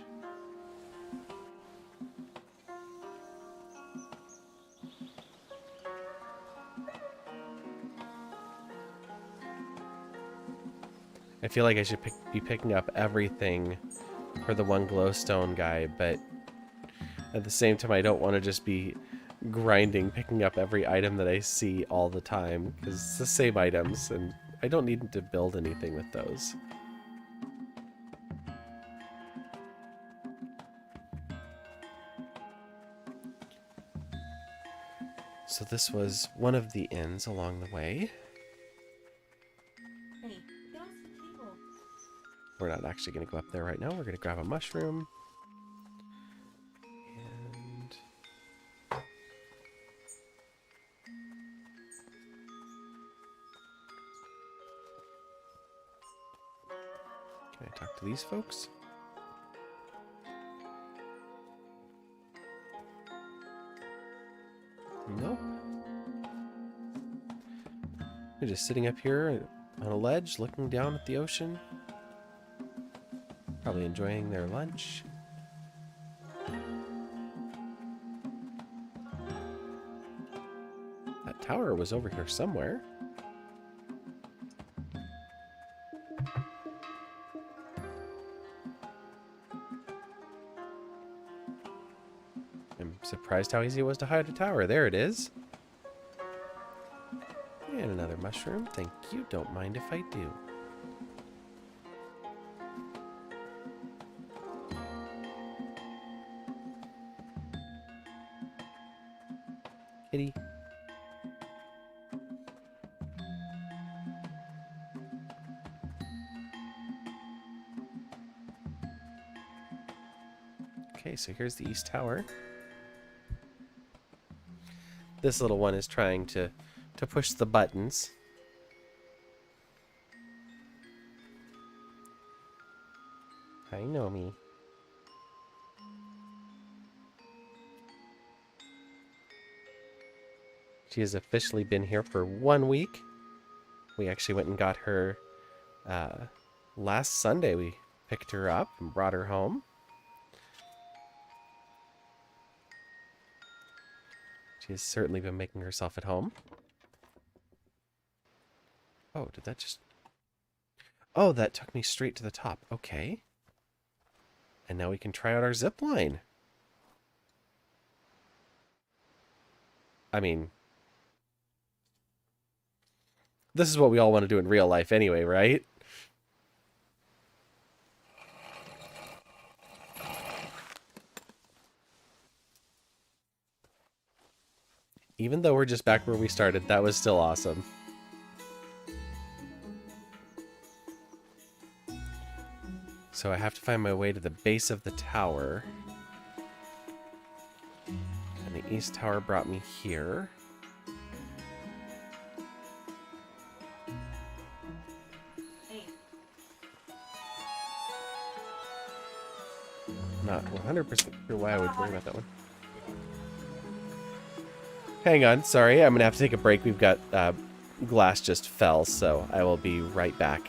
I feel like I should be picking up everything for the one glowstone guy, but at the same time, I don't want to just be grinding, picking up every item that I see all the time, because it's the same items, and I don't need to build anything with those. So this was one of the inns along the way. Hey, get off the table. We're not actually going to go up there right now. We're going to grab a mushroom. And can I talk to these folks? Nope. They're just sitting up here on a ledge looking down at the ocean. Probably enjoying their lunch. That tower was over here somewhere. I'm surprised how easy it was to hide a tower. There it is. And another mushroom. Thank you. Don't mind if I do. Kitty. Okay, so here's the East Tower. This little one is trying to push the buttons. Hi, Nomi. She has officially been here for 1 week. We actually went and got her last Sunday. We picked her up and brought her home. She has certainly been making herself at home. Oh, did that just... Oh, that took me straight to the top. Okay. And now we can try out our zip line. I mean... This is what we all want to do in real life anyway, right? Even though we're just back where we started, that was still awesome. So I have to find my way to the base of the tower. And the East Tower brought me here. Not 100% sure why I would worry about that one. Hang on, sorry, I'm gonna have to take a break. We've got glass just fell, so I will be right back.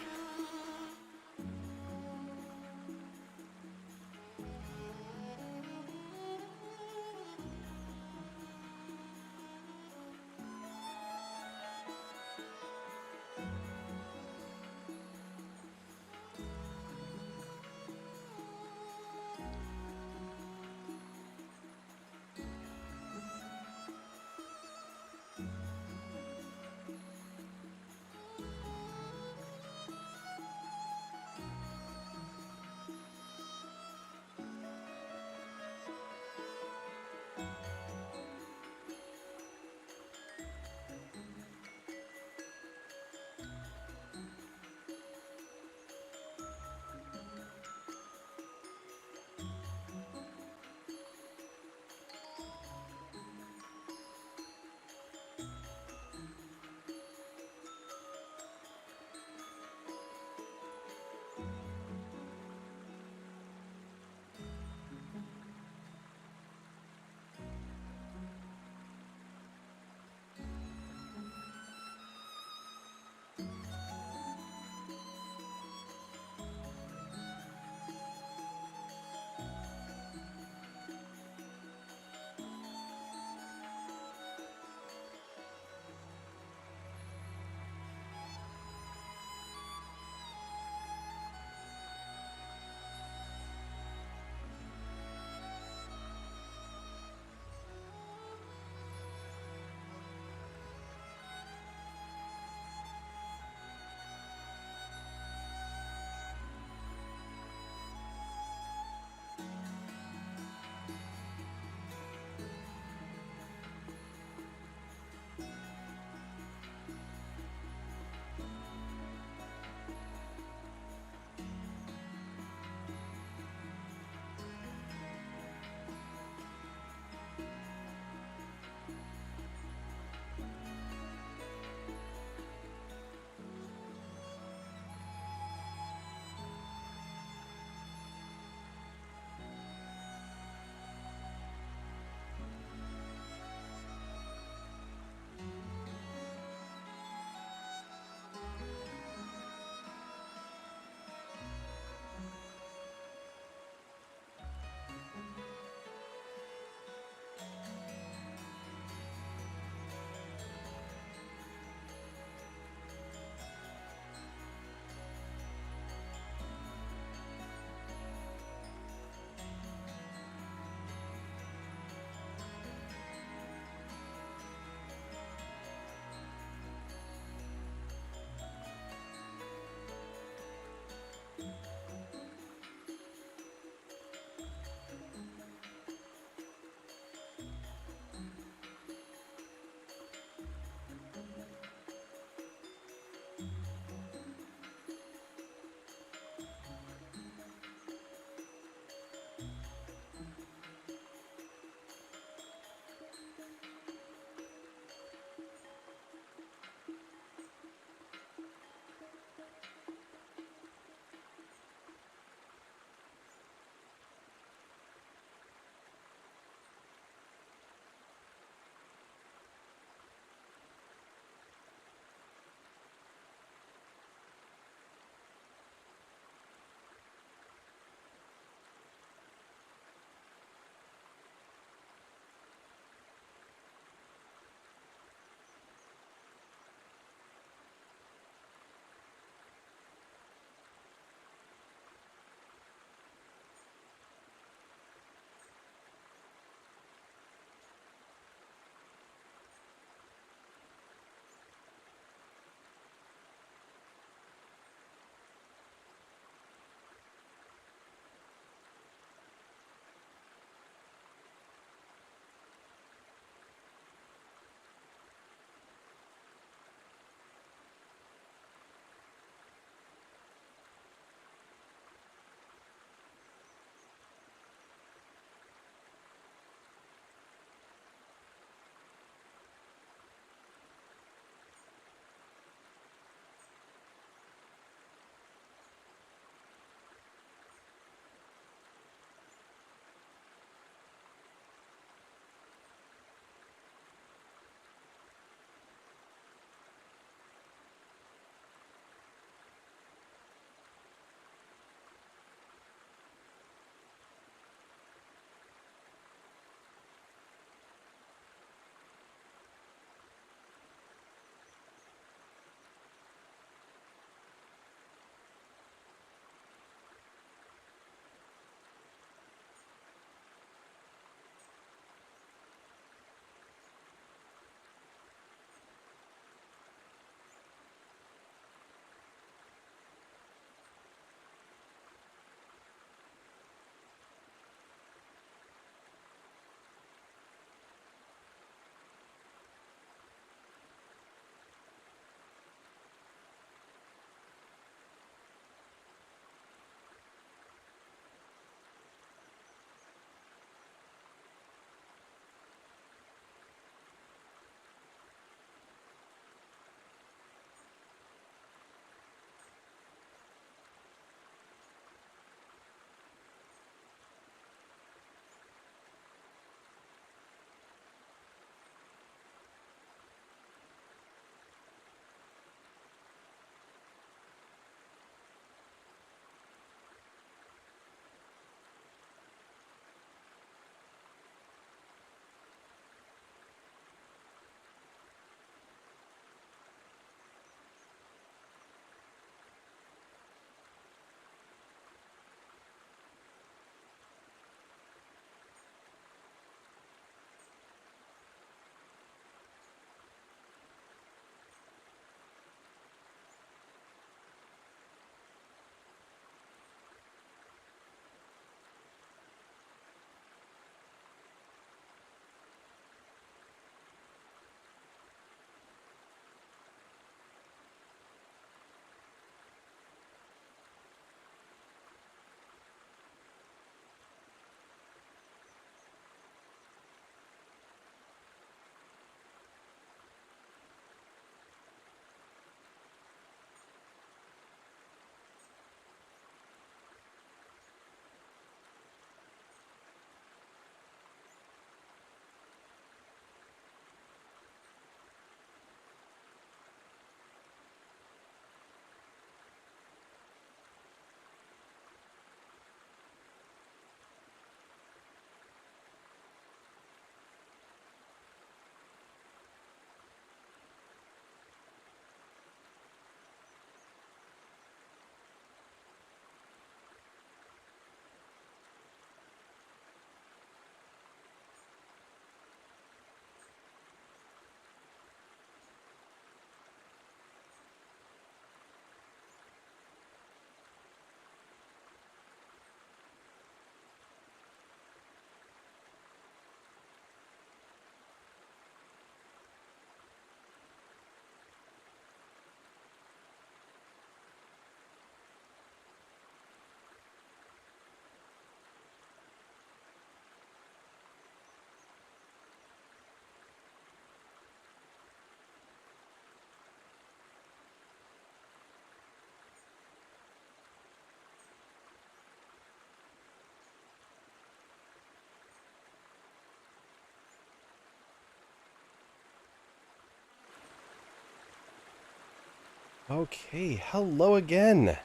Okay, hello again.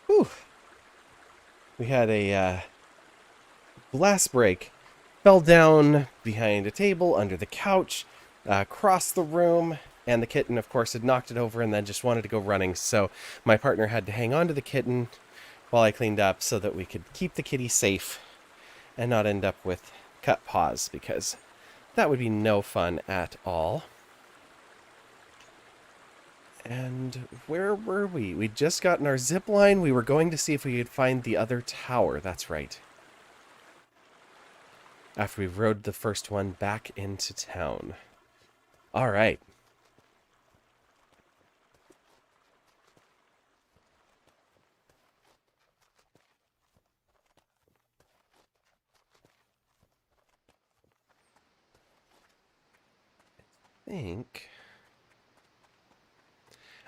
Whew. We had a glass break. Fell down behind a table, under the couch, across the room, and the kitten, of course, had knocked it over and then just wanted to go running. So my partner had to hang on to the kitten while I cleaned up so that we could keep the kitty safe and not end up with cut paws, because that would be no fun at all. And where were we? We'd just gotten our zip line. We were going to see if we could find the other tower. That's right. After we rode the first one back into town. All right.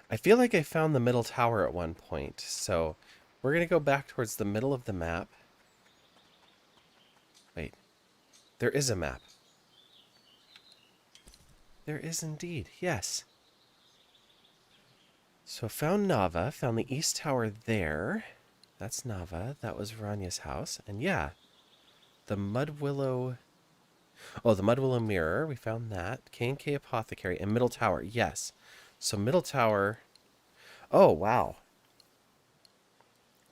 I feel like I found the middle tower at one point, so we're going to go back towards the middle of the map. Wait, there is a map. There is indeed, yes. So I found Nava, found the east tower there. That's Nava, that was Ranya's house, and yeah, the Mud Willow... Oh, the Mud Willow Mirror, we found that. K&K Apothecary, and Middle Tower, yes. So Middle Tower... Oh, wow.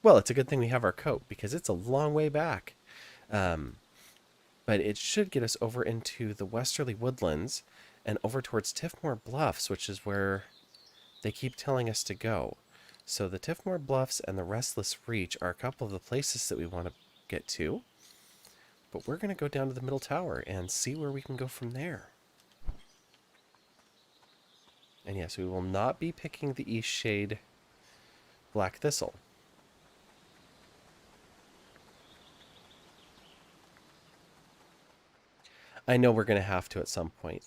Well, it's a good thing we have our coat, because it's a long way back. But it should get us over into the Westerly Woodlands and over towards Tiffmore Bluffs, which is where they keep telling us to go. So the Tiffmore Bluffs and the Restless Reach are a couple of the places that we want to get to. But we're going to go down to the Middle Tower and see where we can go from there. And yes, we will not be picking the Eastshade Black Thistle. I know we're going to have to at some point.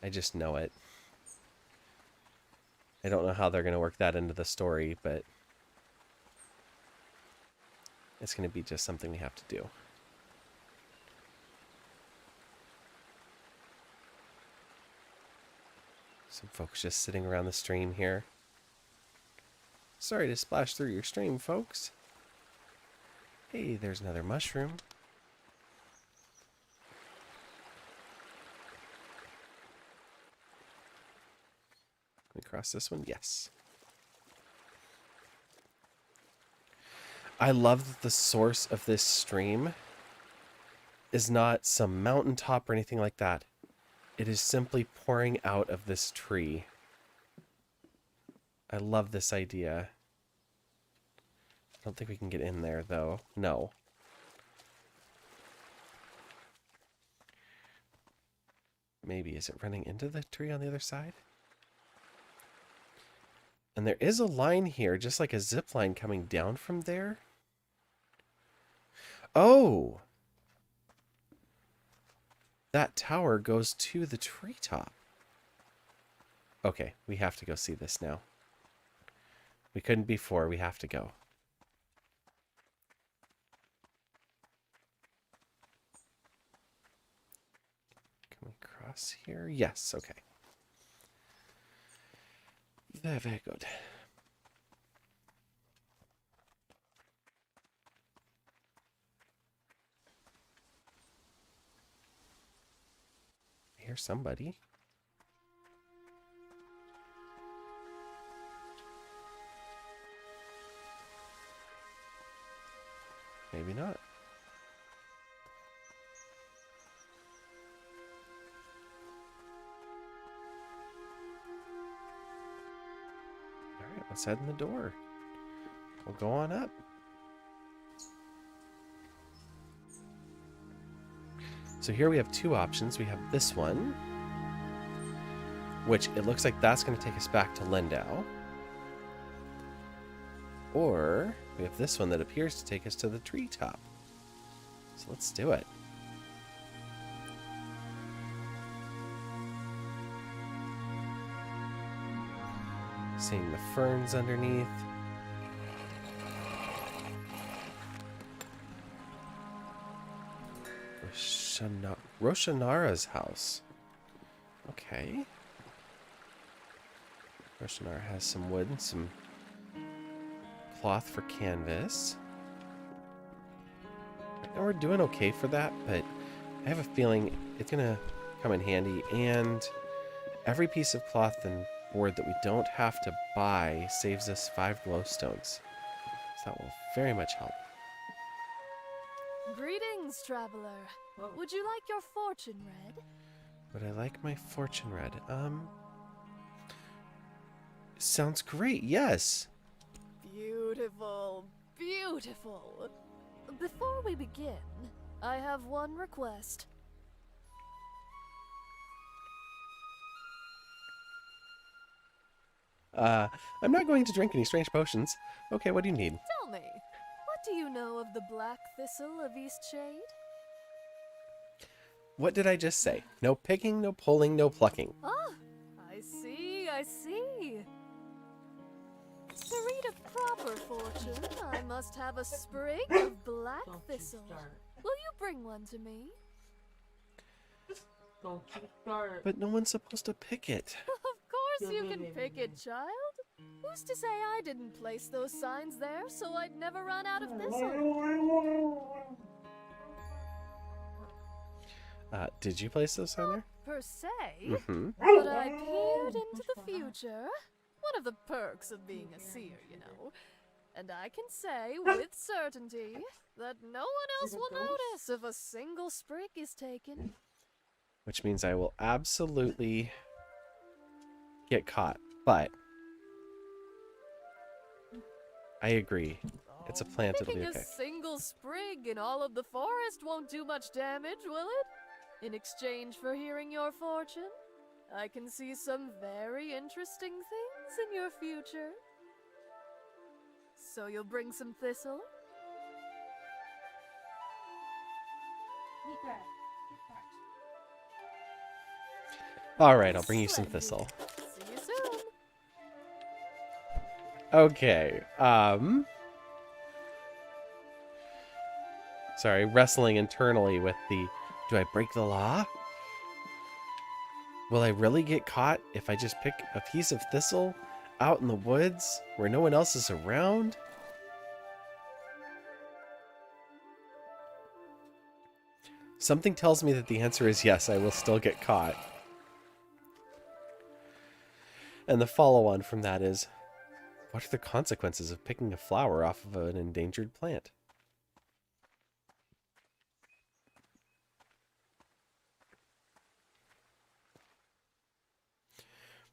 I just know it. I don't know how they're going to work that into the story, but it's going to be just something we have to do. Some folks just sitting around the stream here. Sorry to splash through your stream, folks. Hey, there's another mushroom. Can we cross this one? Yes. I love that the source of this stream is not some mountaintop or anything like that. It is simply pouring out of this tree. I love this idea. I don't think we can get in there, though. No. Maybe. Is it running into the tree on the other side? And there is a line here, just like a zip line coming down from there. Oh! That tower goes to the treetop. Okay, we have to go see this now. We couldn't before, we have to go. Can we cross here? Yes, okay. Very, very good. I hear somebody. Maybe not. Alright, let's head in the door. We'll go on up. So here we have two options. We have this one, which it looks like that's going to take us back to Lindau. Or we have this one that appears to take us to the treetop. So let's do it. Seeing the ferns underneath. Roshanara's house. Okay. Roshinar has some wood and some cloth for canvas. Right now we're doing okay for that, but I have a feeling it's going to come in handy. And every piece of cloth and board that we don't have to buy saves us 5 glowstones. So that will very much help. Greetings, traveler. Would you like your fortune read? Would I like my fortune read? Sounds great, yes. Beautiful, beautiful. Before we begin, I have one request. I'm not going to drink any strange potions. Okay, what do you need? Tell me, what do you know of the black thistle of Eastshade? What did I just say? No picking, no pulling, no plucking. Ah, I see, I see. To read a proper fortune, I must have a sprig of black thistle. Will you bring one to me? Don't you start. But no one's supposed to pick it. Of course you can pick it, child. Who's to say I didn't place those signs there so I'd never run out of thistle? Did you place those on there? Per se, Mm-hmm. but I peered into the future. One of the perks of being a seer, you know. And I can say with certainty that no one else will notice if a single sprig is taken. Which means I will absolutely get caught. But I agree. It's a plant, it'll be Picking okay. a single sprig in all of the forest won't do much damage, will it? In exchange for hearing your fortune, I can see some very interesting things in your future. So you'll bring some thistle? Alright, I'll bring you some thistle. See you soon. Okay, sorry, wrestling internally with the, do I break the law? Will I really get caught if I just pick a piece of thistle out in the woods where no one else is around? Something tells me that the answer is yes, I will still get caught. And the follow-on from that is, what are the consequences of picking a flower off of an endangered plant?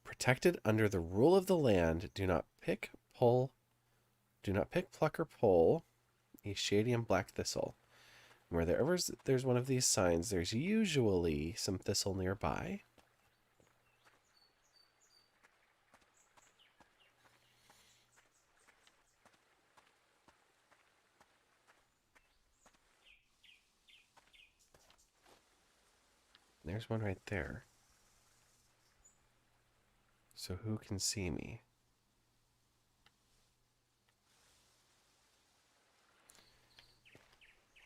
Protected under the rule of the land, do not pick, pluck, or pull a shadium black thistle. Wherever there's one of these signs, there's usually some thistle nearby. There's one right there. So who can see me?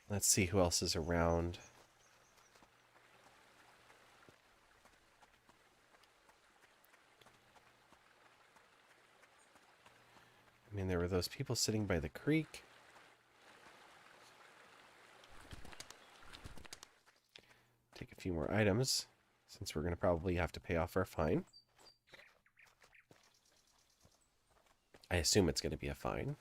Let's see who else is around. I mean, there were those people sitting by the creek. Take a few more items, since we're going to probably have to pay off our fine. I assume it's going to be a fine.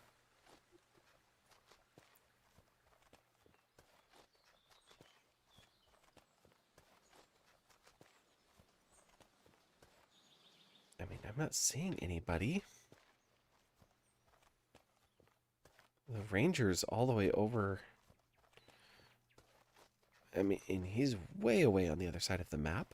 I mean, I'm not seeing anybody. The ranger's all the way over. I mean, and he's way away on the other side of the map.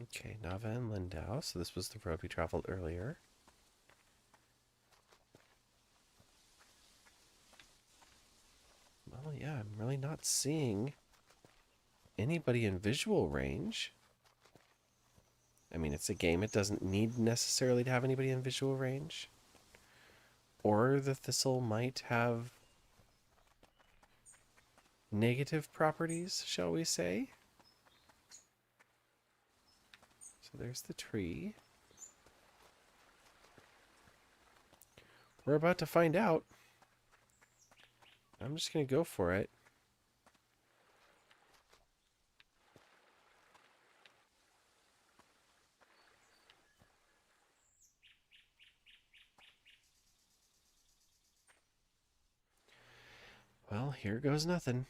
Okay, Nava and Lindau. So this was the road we traveled earlier. Well, yeah, I'm really not seeing anybody in visual range. I mean, it's a game. It doesn't need necessarily to have anybody in visual range. Or the thistle might have negative properties, shall we say? So there's the tree. We're about to find out. I'm just going to go for it. Well, here goes nothing.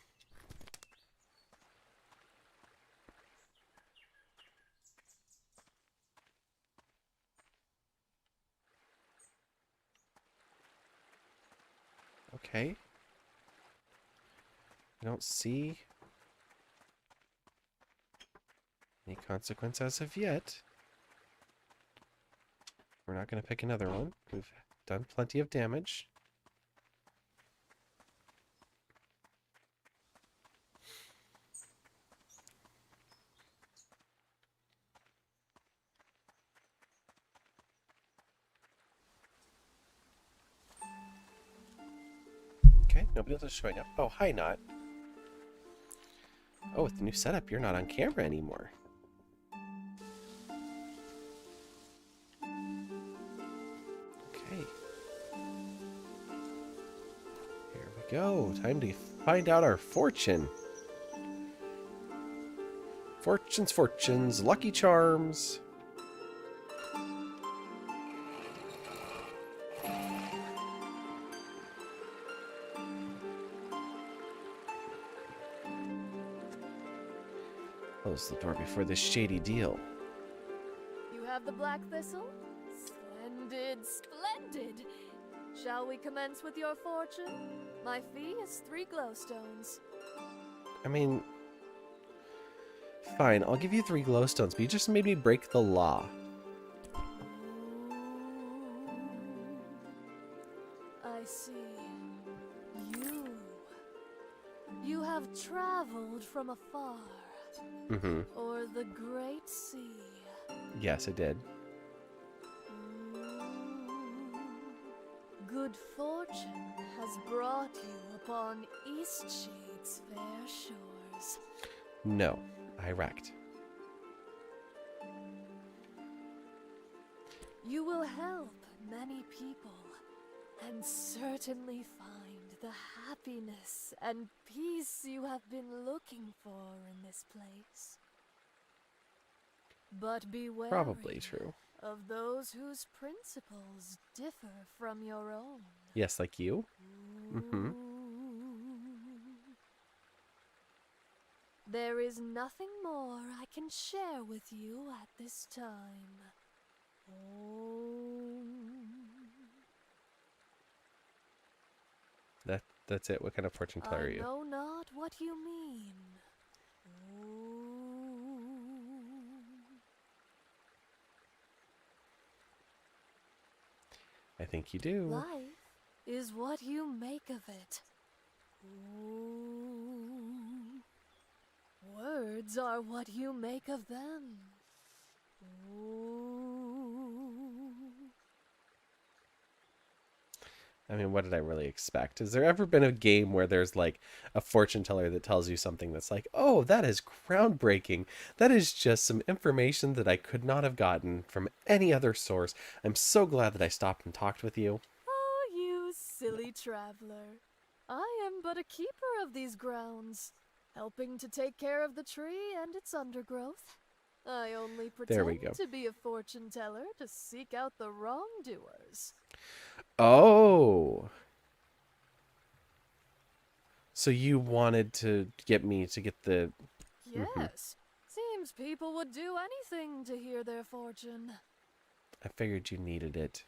Okay. I don't see any consequence as of yet. We're not going to pick another one. We've done plenty of damage. Okay, nobody else is showing up. Oh, hi, Not. Oh, with the new setup, you're not on camera anymore. Okay. Here we go. Time to find out our fortune. Fortunes, lucky charms. Close the door before this shady deal. You have the black thistle? Splendid, splendid! Shall we commence with your fortune? My fee is 3 glowstones. I mean, fine, I'll give you 3 glowstones, but you just made me break the law. I see. You have traveled from afar. Mm-hmm. Or the great sea. Yes, it did. Good fortune has brought you upon Eastshade's fair shores. No, I wrecked. You will help many people and certainly find the happiness and peace you have been looking for in this place. But beware Probably true. of those whose principles differ from your own. Yes, like you? Mm-hmm. There is nothing more I can share with you at this time. That's it. What kind of fortune teller are I you? know not what you mean. I think you do. Life is what you make of it. Words are what you make of them. I mean, what did I really expect? Has there ever been a game where there's like a fortune teller that tells you something that's like, oh, that is groundbreaking. That is just some information that I could not have gotten from any other source. I'm so glad that I stopped and talked with you. Oh, you silly traveler. I am but a keeper of these grounds, helping to take care of the tree and its undergrowth. I only There we pretend go. to be a fortune teller to seek out the wrongdoers. Oh. So you wanted to get me to get the... Yes. Seems people would do anything to hear their fortune. I figured you needed it.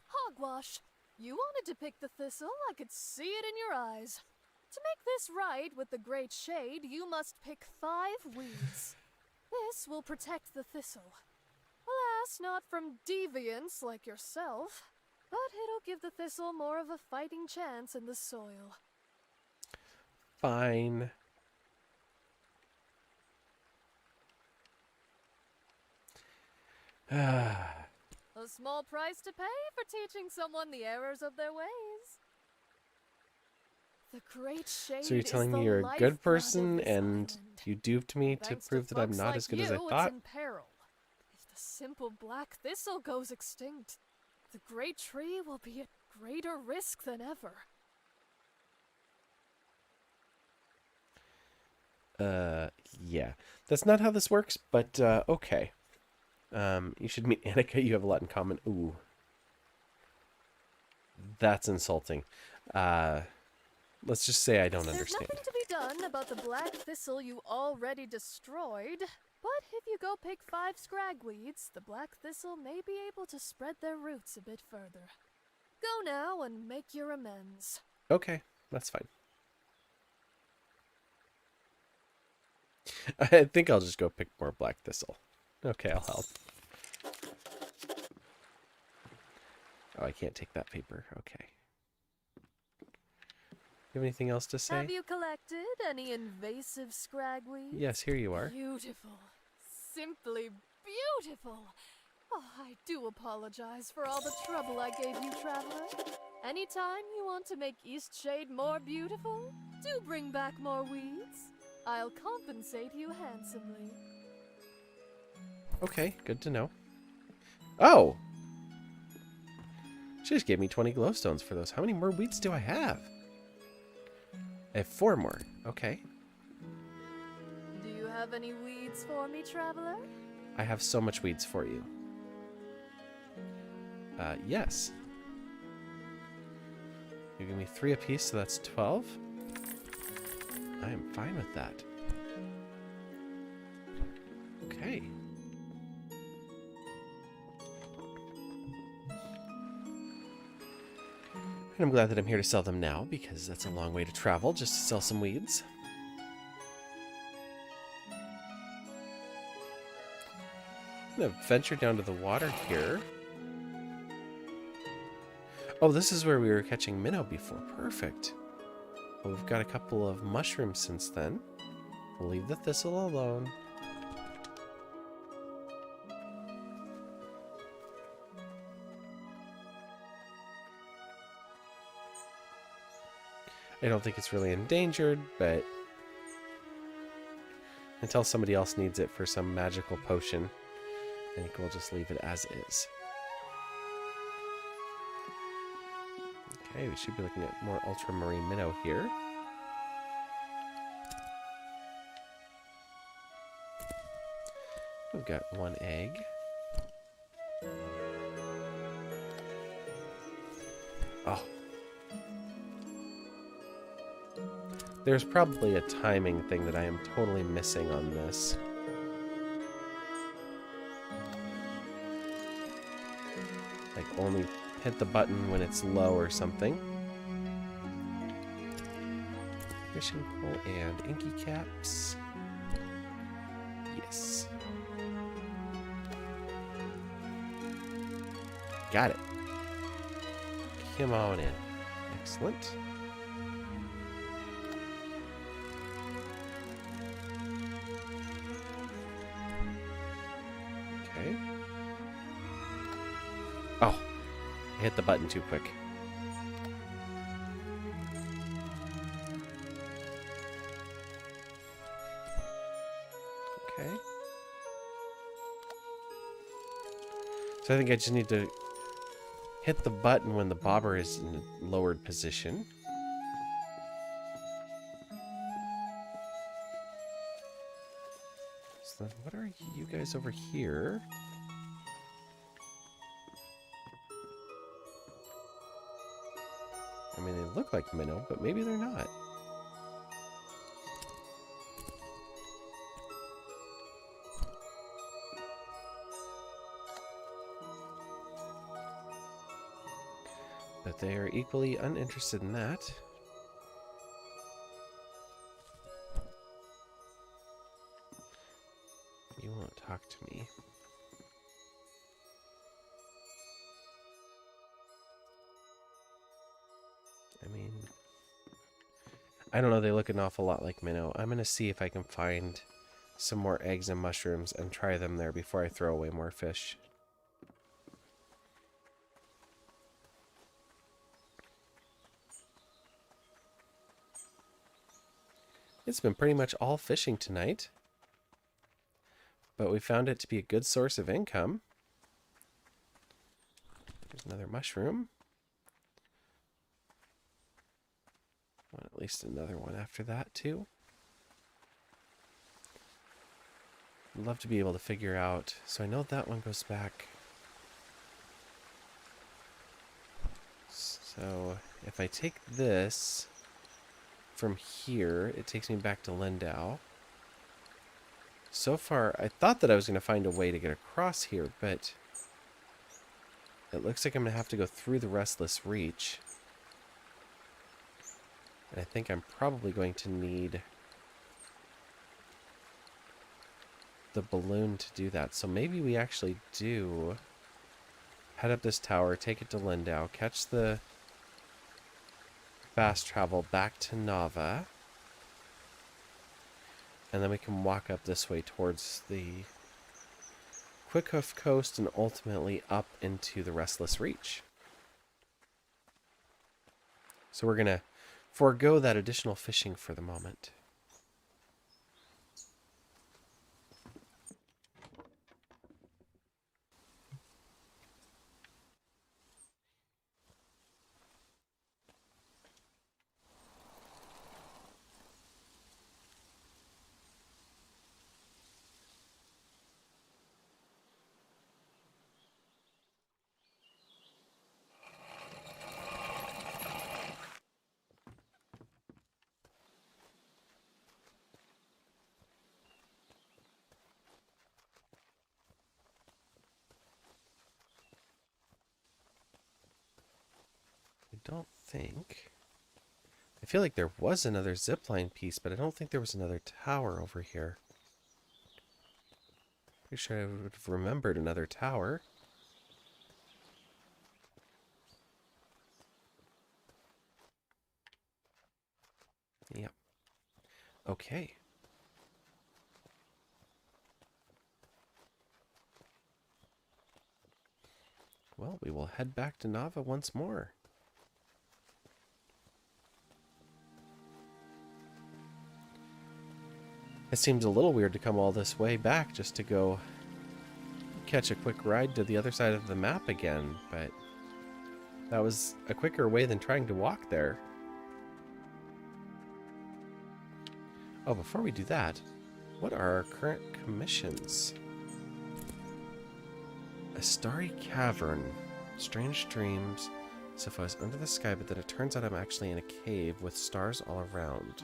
Hogwash! You wanted to pick the thistle, I could see it in your eyes. To make this right with the great shade, you must pick 5 weeds. This will protect the thistle. Alas, not from deviants like yourself, but it'll give the thistle more of a fighting chance in the soil. Fine. A a small price to pay for teaching someone the errors of their ways. The great shade So you're is telling the me you're a lifeblood good of person this and island. you duped me to Thanks prove that I'm folks not like as good you, as I it's thought? in peril. If the simple black thistle goes extinct, the great tree will be at greater risk than ever. Yeah. That's not how this works, but, okay. You should meet Annika. You have a lot in common. Ooh. That's insulting. Let's just say I don't There's understand. nothing to be done about the black thistle you already destroyed, but if you go pick 5 scragweeds, the black thistle may be able to spread their roots a bit further. Go now and make your amends. Okay, that's fine. I think I'll just go pick more black thistle. Okay, I'll help. Oh, I can't take that paper. Okay. You have anything else to say? Have you collected any invasive scragweeds? Yes, here you are. Beautiful. Simply beautiful. Oh, I do apologize for all the trouble I gave you, traveler. Anytime you want to make Eastshade more beautiful, do bring back more weeds. I'll compensate you handsomely. Okay, good to know. Oh! She just gave me 20 glowstones for those. How many more weeds do I have? I have 4 more. Okay. Do you have any weeds for me, traveler? I have so much weeds for you. Yes. You give me 3 apiece, so that's 12. I am fine with that. Okay. And I'm glad that I'm here to sell them now, because that's a long way to travel just to sell some weeds. I'm gonna venture down to the water here. Oh, this is where we were catching minnow before. Perfect. Well, we've got a couple of mushrooms since then. We'll leave the thistle alone. I don't think it's really endangered, but until somebody else needs it for some magical potion, I think we'll just leave it as is. Okay, we should be looking at more ultramarine minnow here. We've got 1 egg. Oh. There's probably a timing thing that I am totally missing on this. Like, only hit the button when it's low or something. Fishing pole and inky caps. Yes. Got it. Come on in. Excellent. Okay. Oh, I hit the button too quick. Okay. So I think I just need to hit the button when the bobber is in a lowered position. So then what are you guys over here? I mean, they look like minnow, but maybe they're not. But they are equally uninterested in that. You won't talk to me. I mean, I don't know, they look an awful lot like minnow. I'm gonna see if I can find some more eggs and mushrooms and try them there before I throw away more fish. It's been pretty much all fishing tonight, but we found it to be a good source of income. There's another mushroom. Want at least another one after that too. I'd love to be able to figure out. So I know that one goes back. So if I take this from here, it takes me back to Lindau. So far, I thought that I was going to find a way to get across here, but it looks like I'm going to have to go through the Restless Reach. And I think I'm probably going to need the balloon to do that. So maybe we actually do head up this tower, take it to Lindau, catch the fast travel back to Nava, and then we can walk up this way towards the Quickhoof Coast and ultimately up into the Restless Reach. So we're going to forego that additional fishing for the moment. I don't think... I feel like there was another zipline piece, but I don't think there was another tower over here. Pretty sure I would have remembered another tower. Yep. Okay. Well, we will head back to Nava once more. It seems a little weird to come all this way back just to go catch a quick ride to the other side of the map again, but that was a quicker way than trying to walk there. Oh, before we do that, what are our current commissions? A starry cavern, strange dreams, as if I was under the sky, but then it turns out I'm actually in a cave with stars all around.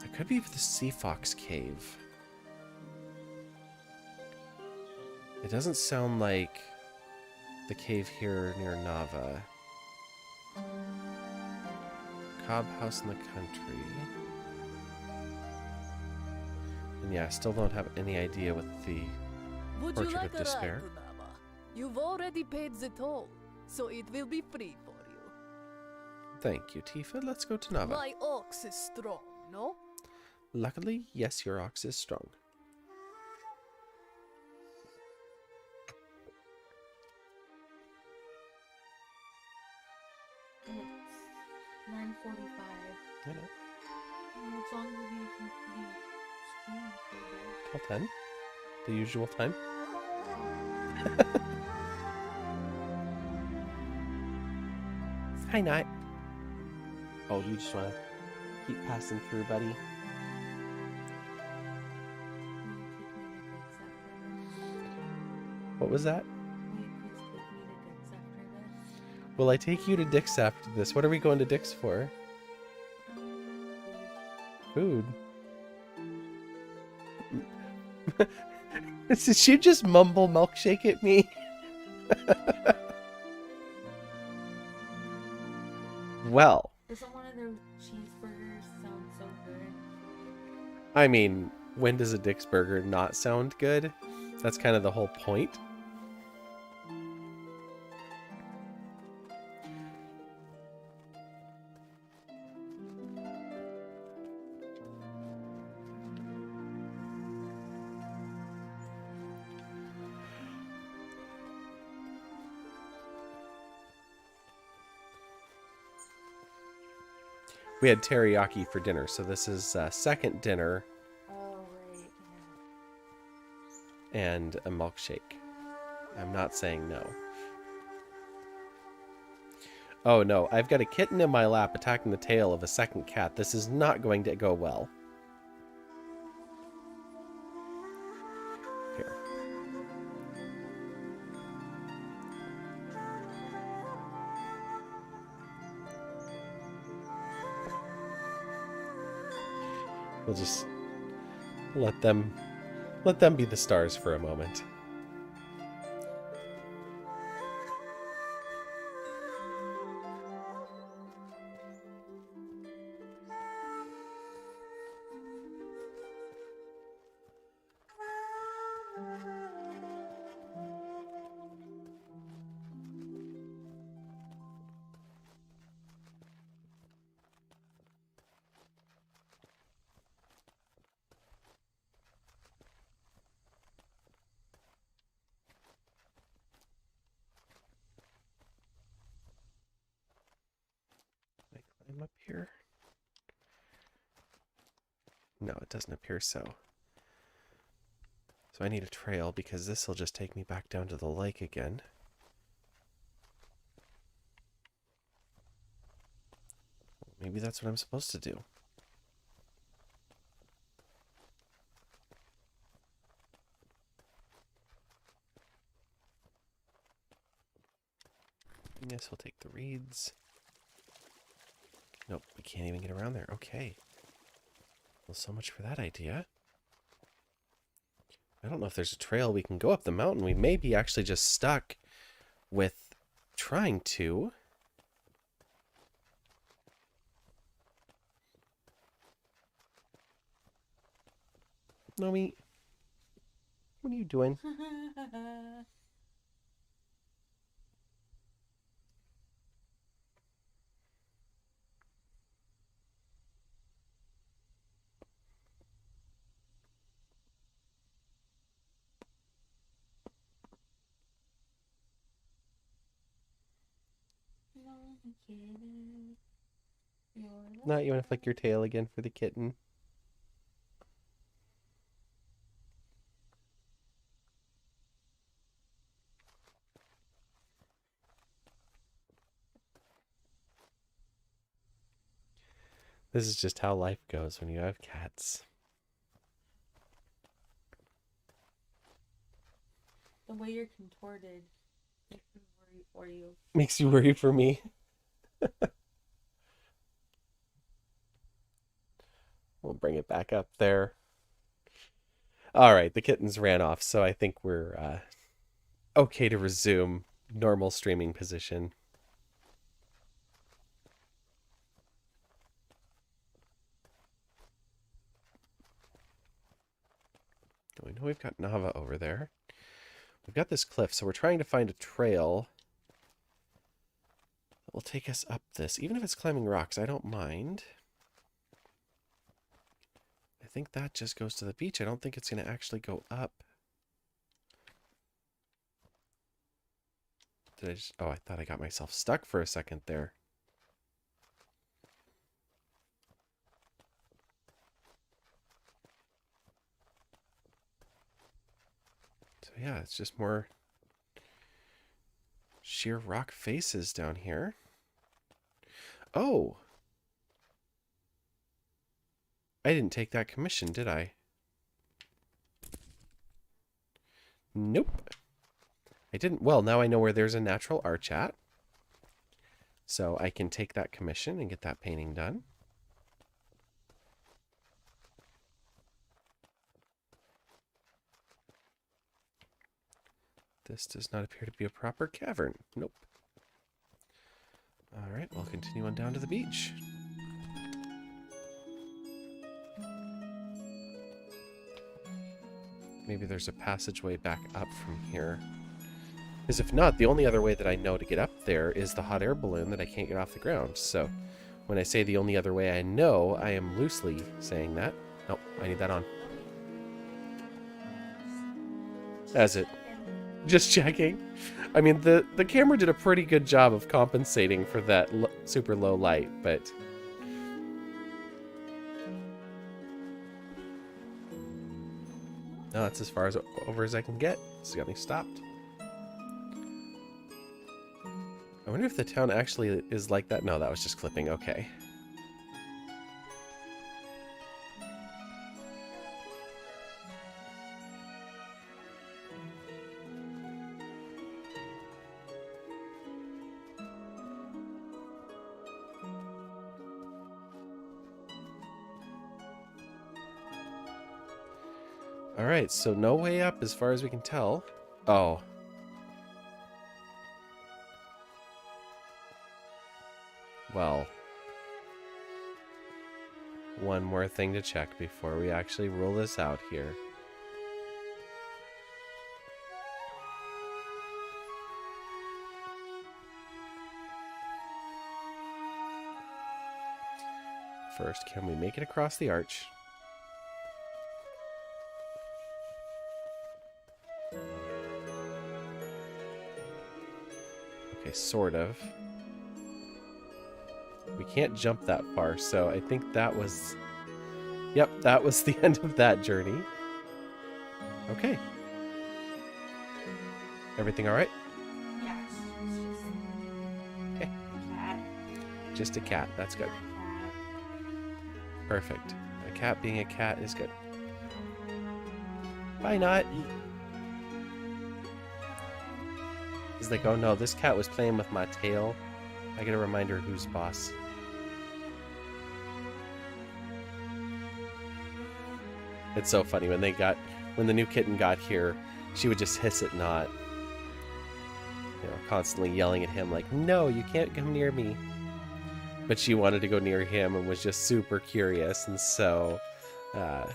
That could be the Sea Fox Cave. It doesn't sound like the cave here near Nava. Cobb House in the country. And yeah, I still don't have any idea what the Would you Portrait like of a Despair. ride to Nava? You've already paid the toll, so it will be free for you. Thank you, Tifa. Let's go to Nava. My ox is strong, no? Luckily, yes, your ox is strong. It's 9:45. I know. What's on the stream for that? Till 10. The usual time. Hi, Night. Oh, you just want to keep passing through, buddy? What was that? Will I take you to Dick's after this? What are we going to Dick's for? Food. Did she just mumble milkshake at me? Well. Doesn't one of those cheeseburgers sound so good? I mean, when does a Dick's burger not sound good? That's kind of the whole point. we had teriyaki for dinner, so this is second dinner. Oh, right. And a milkshake. I'm not saying no. Oh no, I've got a kitten in my lap attacking the tail of a second cat. This is not going to go well. Here. We'll just let them be the stars for a moment. Can I climb up here? No, it doesn't appear so. So I need a trail because this will just take me back down to the lake again. Maybe that's what I'm supposed to do. Yes, we'll take the reeds. Nope, we can't even get around there. Okay. Well, so much for that idea. I don't know if there's a trail we can go up the mountain. We may be actually just stuck with trying to. Nomi, what are you doing? Not you want to flick your tail again for the kitten? This is just how life goes when you have cats. The way you're contorted makes me worry for you. Makes you worry for me. We'll bring it back up there. All right, the kittens ran off, so I think we're okay to resume normal streaming position. We know we've got Nava over there. We've got this cliff, so we're trying to find a trail that will take us up this. Even if it's climbing rocks, I don't mind. I think that just goes to the beach. I don't think it's going to actually go up. Did I just... Oh, I thought I got myself stuck for a second there. So yeah, it's just more sheer rock faces down here. Oh! I didn't take that commission, did I? Nope. I didn't. Well, now I know where there's a natural arch at. So I can take that commission and get that painting done. This does not appear to be a proper cavern. Nope. Alright, we'll continue on down to the beach. Maybe there's a passageway back up from here. Because if not, the only other way that I know to get up there is the hot air balloon that I can't get off the ground. So when I say the only other way I know, I am loosely saying that. Nope, I need that on. As it... Just checking. I mean, the camera did a pretty good job of compensating for that super low light, but No, that's as far as over as I can get. It's got me stopped. I wonder if the town actually is like that. No, that was just clipping. Okay. Alright, so no way up as far as we can tell. Oh. Well. One more thing to check before we actually rule this out here. First, can we make it across the arch? Okay, sort of. We can't jump that far, so I think that was... Yep, that was the end of that journey. Okay. Everything alright? Yes, it's just Okay. a cat. Just a cat, that's good. Perfect. A cat being a cat is good. Bye, Nut. He's like, oh no, this cat was playing with my tail. I get a reminder who's boss. It's so funny when the new kitten got here, she would just hiss at Nott. You know, constantly yelling at him like, no, you can't come near me. But she wanted to go near him and was just super curious, and so a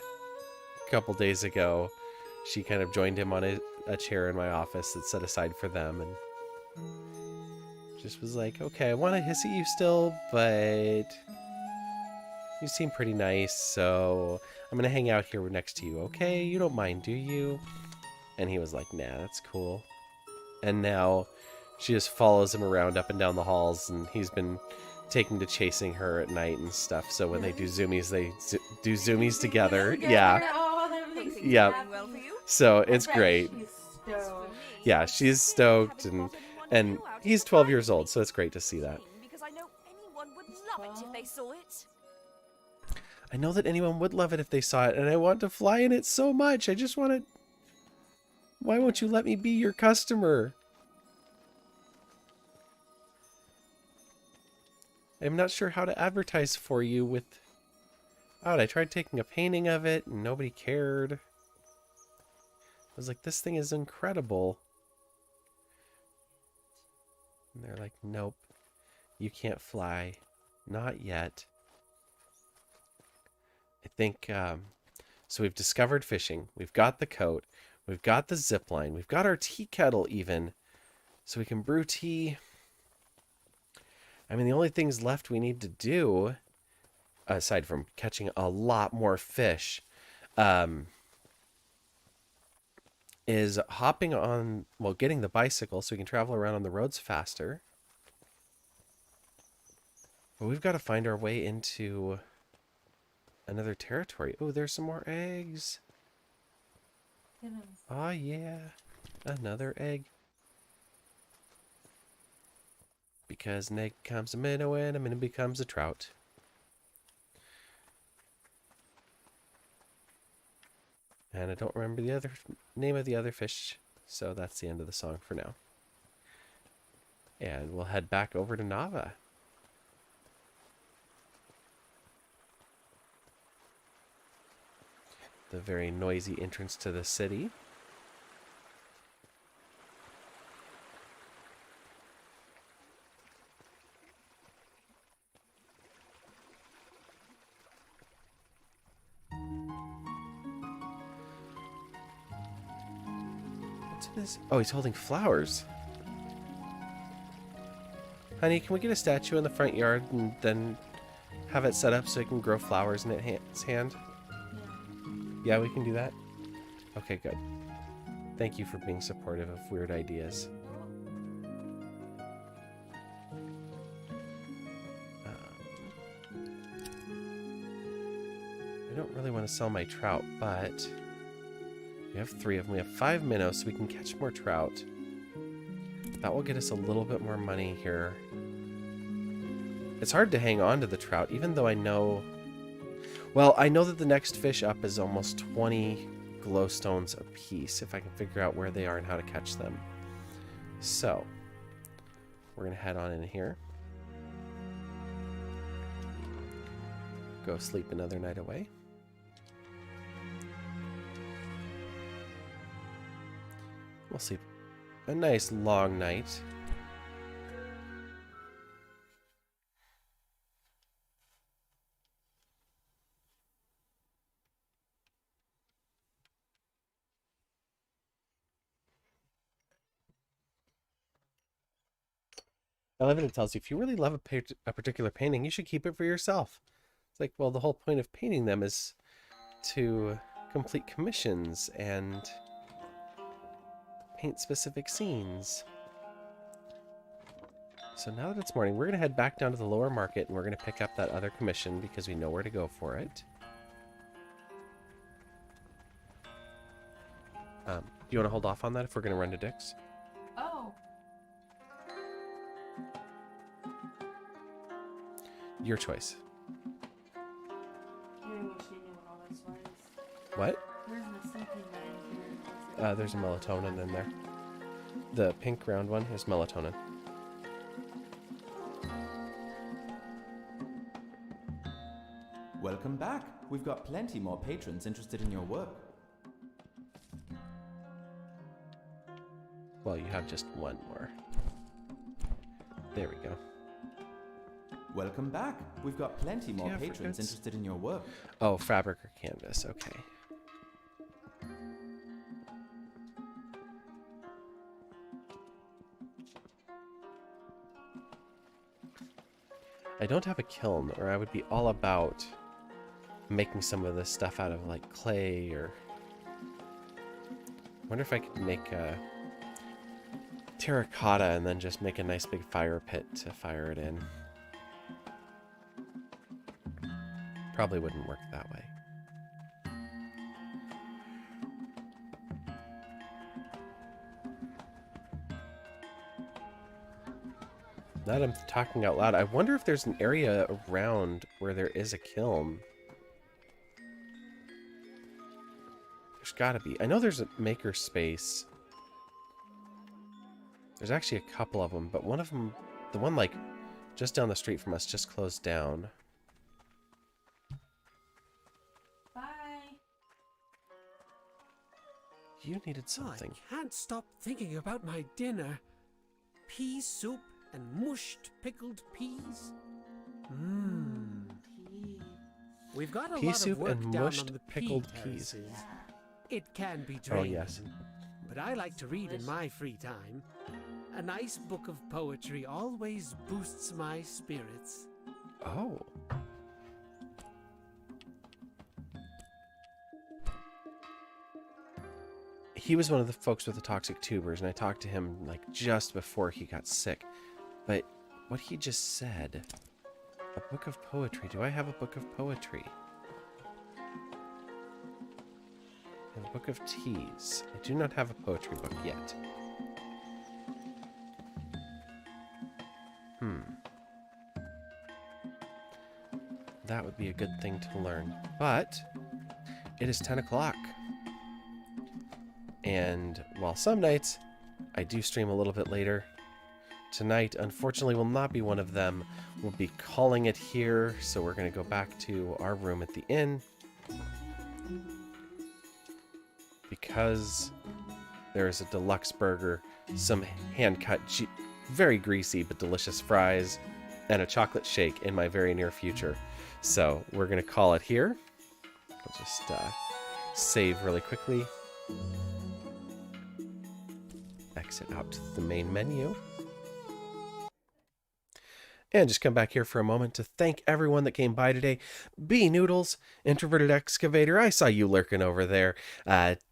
couple days ago she kind of joined him on a chair in my office that's set aside for them, and just was like, okay, I want to hiss at you still, but you seem pretty nice, so I'm gonna hang out here next to you, okay? You don't mind, do you? And he was like, nah, that's cool. And now she just follows him around up and down the halls, and he's been taking to chasing her at night and stuff, so when they do zoomies, they do zoomies together. Yeah. Oh, that makes me Yeah. happy. So it's I bet great. she's stoked. Yeah, she's stoked, and he's 12 years old, so it's great to see that. Because I know anyone would love it if they saw it. I know that anyone would love it if they saw it, and I want to fly in it so much. I just want to... Why won't you let me be your customer? I'm not sure how to advertise for you with... Oh, I tried taking a painting of it, and nobody cared. I was like, this thing is incredible. And they're like, nope, you can't fly. Not yet. I think, so we've discovered fishing. We've got the coat. We've got the zip line. We've got our tea kettle even. So we can brew tea. I mean, the only things left we need to do, aside from catching a lot more fish, is hopping on, well, getting the bicycle so we can travel around on the roads faster. But we've got to find our way into another territory. Oh, there's some more eggs. Oh, yeah. Another egg. Because an egg becomes a minnow and a minnow becomes a trout. And I don't remember the other name of the other fish, so that's the end of the song for now. And we'll head back over to Nava. The very noisy entrance to the city. What's in this? Oh, he's holding flowers. Honey, can we get a statue in the front yard and then have it set up so it can grow flowers in its hand? Yeah, we can do that? Okay, good. Thank you for being supportive of weird ideas. I don't really want to sell my trout, but We have 3 of them. We have 5 minnows, so we can catch more trout. That will get us a little bit more money here. It's hard to hang on to the trout, even though I know... Well, I know that the next fish up is almost 20 glowstones a piece, if I can figure out where they are and how to catch them. So, we're going to head on in here. Go sleep another night away. We'll sleep a nice long night. I love it. It tells you if you really love a particular painting, you should keep it for yourself. It's like, well, the whole point of painting them is to complete commissions and paint specific scenes. So now that it's morning, we're going to head back down to the lower market and we're going to pick up that other commission because we know where to go for it. Do you want to hold off on that if we're going to run to Dick's? Oh. Your choice. Maybe what she knew what all this was. What? Where's the something that in here? There's a melatonin in there. The pink round one is melatonin. Welcome back. We've got plenty more patrons interested in your work. Well, you have just one more. There we go. Welcome back. We've got plenty more patrons goods? interested in your work. Oh, fabric or canvas. Okay. I don't have a kiln, or I would be all about making some of this stuff out of like clay or... I wonder if I could make a terracotta and then just make a nice big fire pit to fire it in. Probably wouldn't work that way. Now that I'm talking out loud, I wonder if there's an area around where there is a kiln. There's gotta be. I know there's a maker space. There's actually a couple of them, but one of them, the one like just down the street from us, just closed down. Bye. You needed something. I can't stop thinking about my dinner. Pea soup and mushed pickled peas. Mmm. We've got a Pea lot soup of work and down mushed on the pickled pea peas. terraces. It can be Oh, draining. yes. But I like to read in my free time. A nice book of poetry always boosts my spirits. Oh. He was one of the folks with the toxic tubers, and I talked to him like just before he got sick. But what he just said, a book of poetry. Do I have a book of poetry? And a book of teas. I do not have a poetry book yet. That would be a good thing to learn. But it is 10 o'clock. And while some nights I do stream a little bit later, tonight unfortunately will not be one of them. We'll be calling it here, so we're going to go back to our room at the inn. Because there is a deluxe burger, some hand-cut, very greasy but delicious fries, and a chocolate shake in my very near future. So we're going to call it here. I'll just save really quickly. Exit out to the main menu. And just come back here for a moment to thank everyone that came by today. B Noodles, Introverted Excavator, I saw you lurking over there.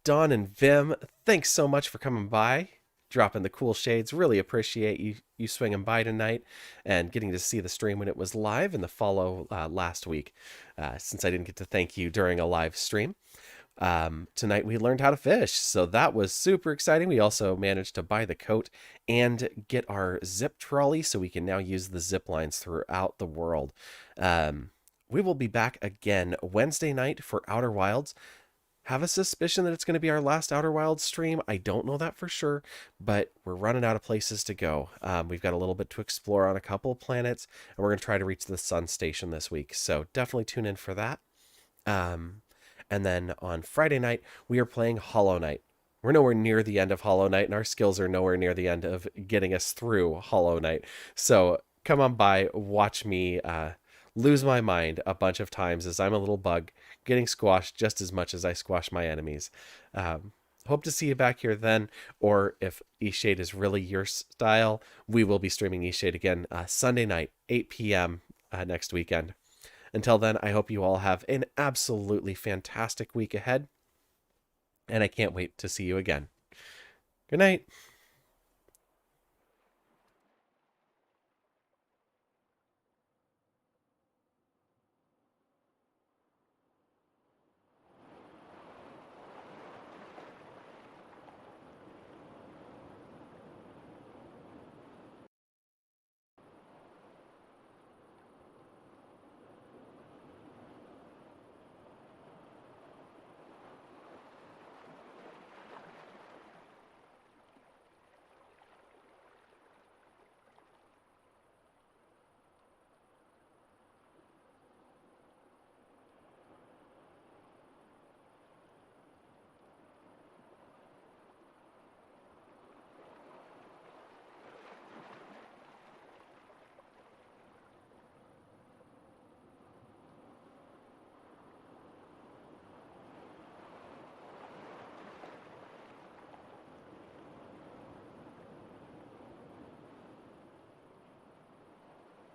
Dawn and Vim, thanks so much for coming by. Dropping the cool shades. Really appreciate you swinging by tonight and getting to see the stream when it was live and the follow last week, since I didn't get to thank you during a live stream. Tonight we learned how to fish, so that was super exciting. We also managed to buy the coat and get our zip trolley, so we can now use the zip lines throughout the world. We will be back again Wednesday night for Outer Wilds. Have a suspicion that it's going to be our last Outer Wilds stream. I don't know that for sure, but we're running out of places to go. We've got a little bit to explore on a couple of planets, and we're going to try to reach the sun station this week. So definitely tune in for that. And then on Friday night, we are playing Hollow Knight. We're nowhere near the end of Hollow Knight, and our skills are nowhere near the end of getting us through Hollow Knight. So come on by, watch me lose my mind a bunch of times as I'm a little bug getting squashed just as much as I squash my enemies. Hope to see you back here then, or if Eastshade is really your style, we will be streaming Eastshade again Sunday night, 8 p.m. Next weekend. Until then, I hope you all have an absolutely fantastic week ahead, and I can't wait to see you again. Good night.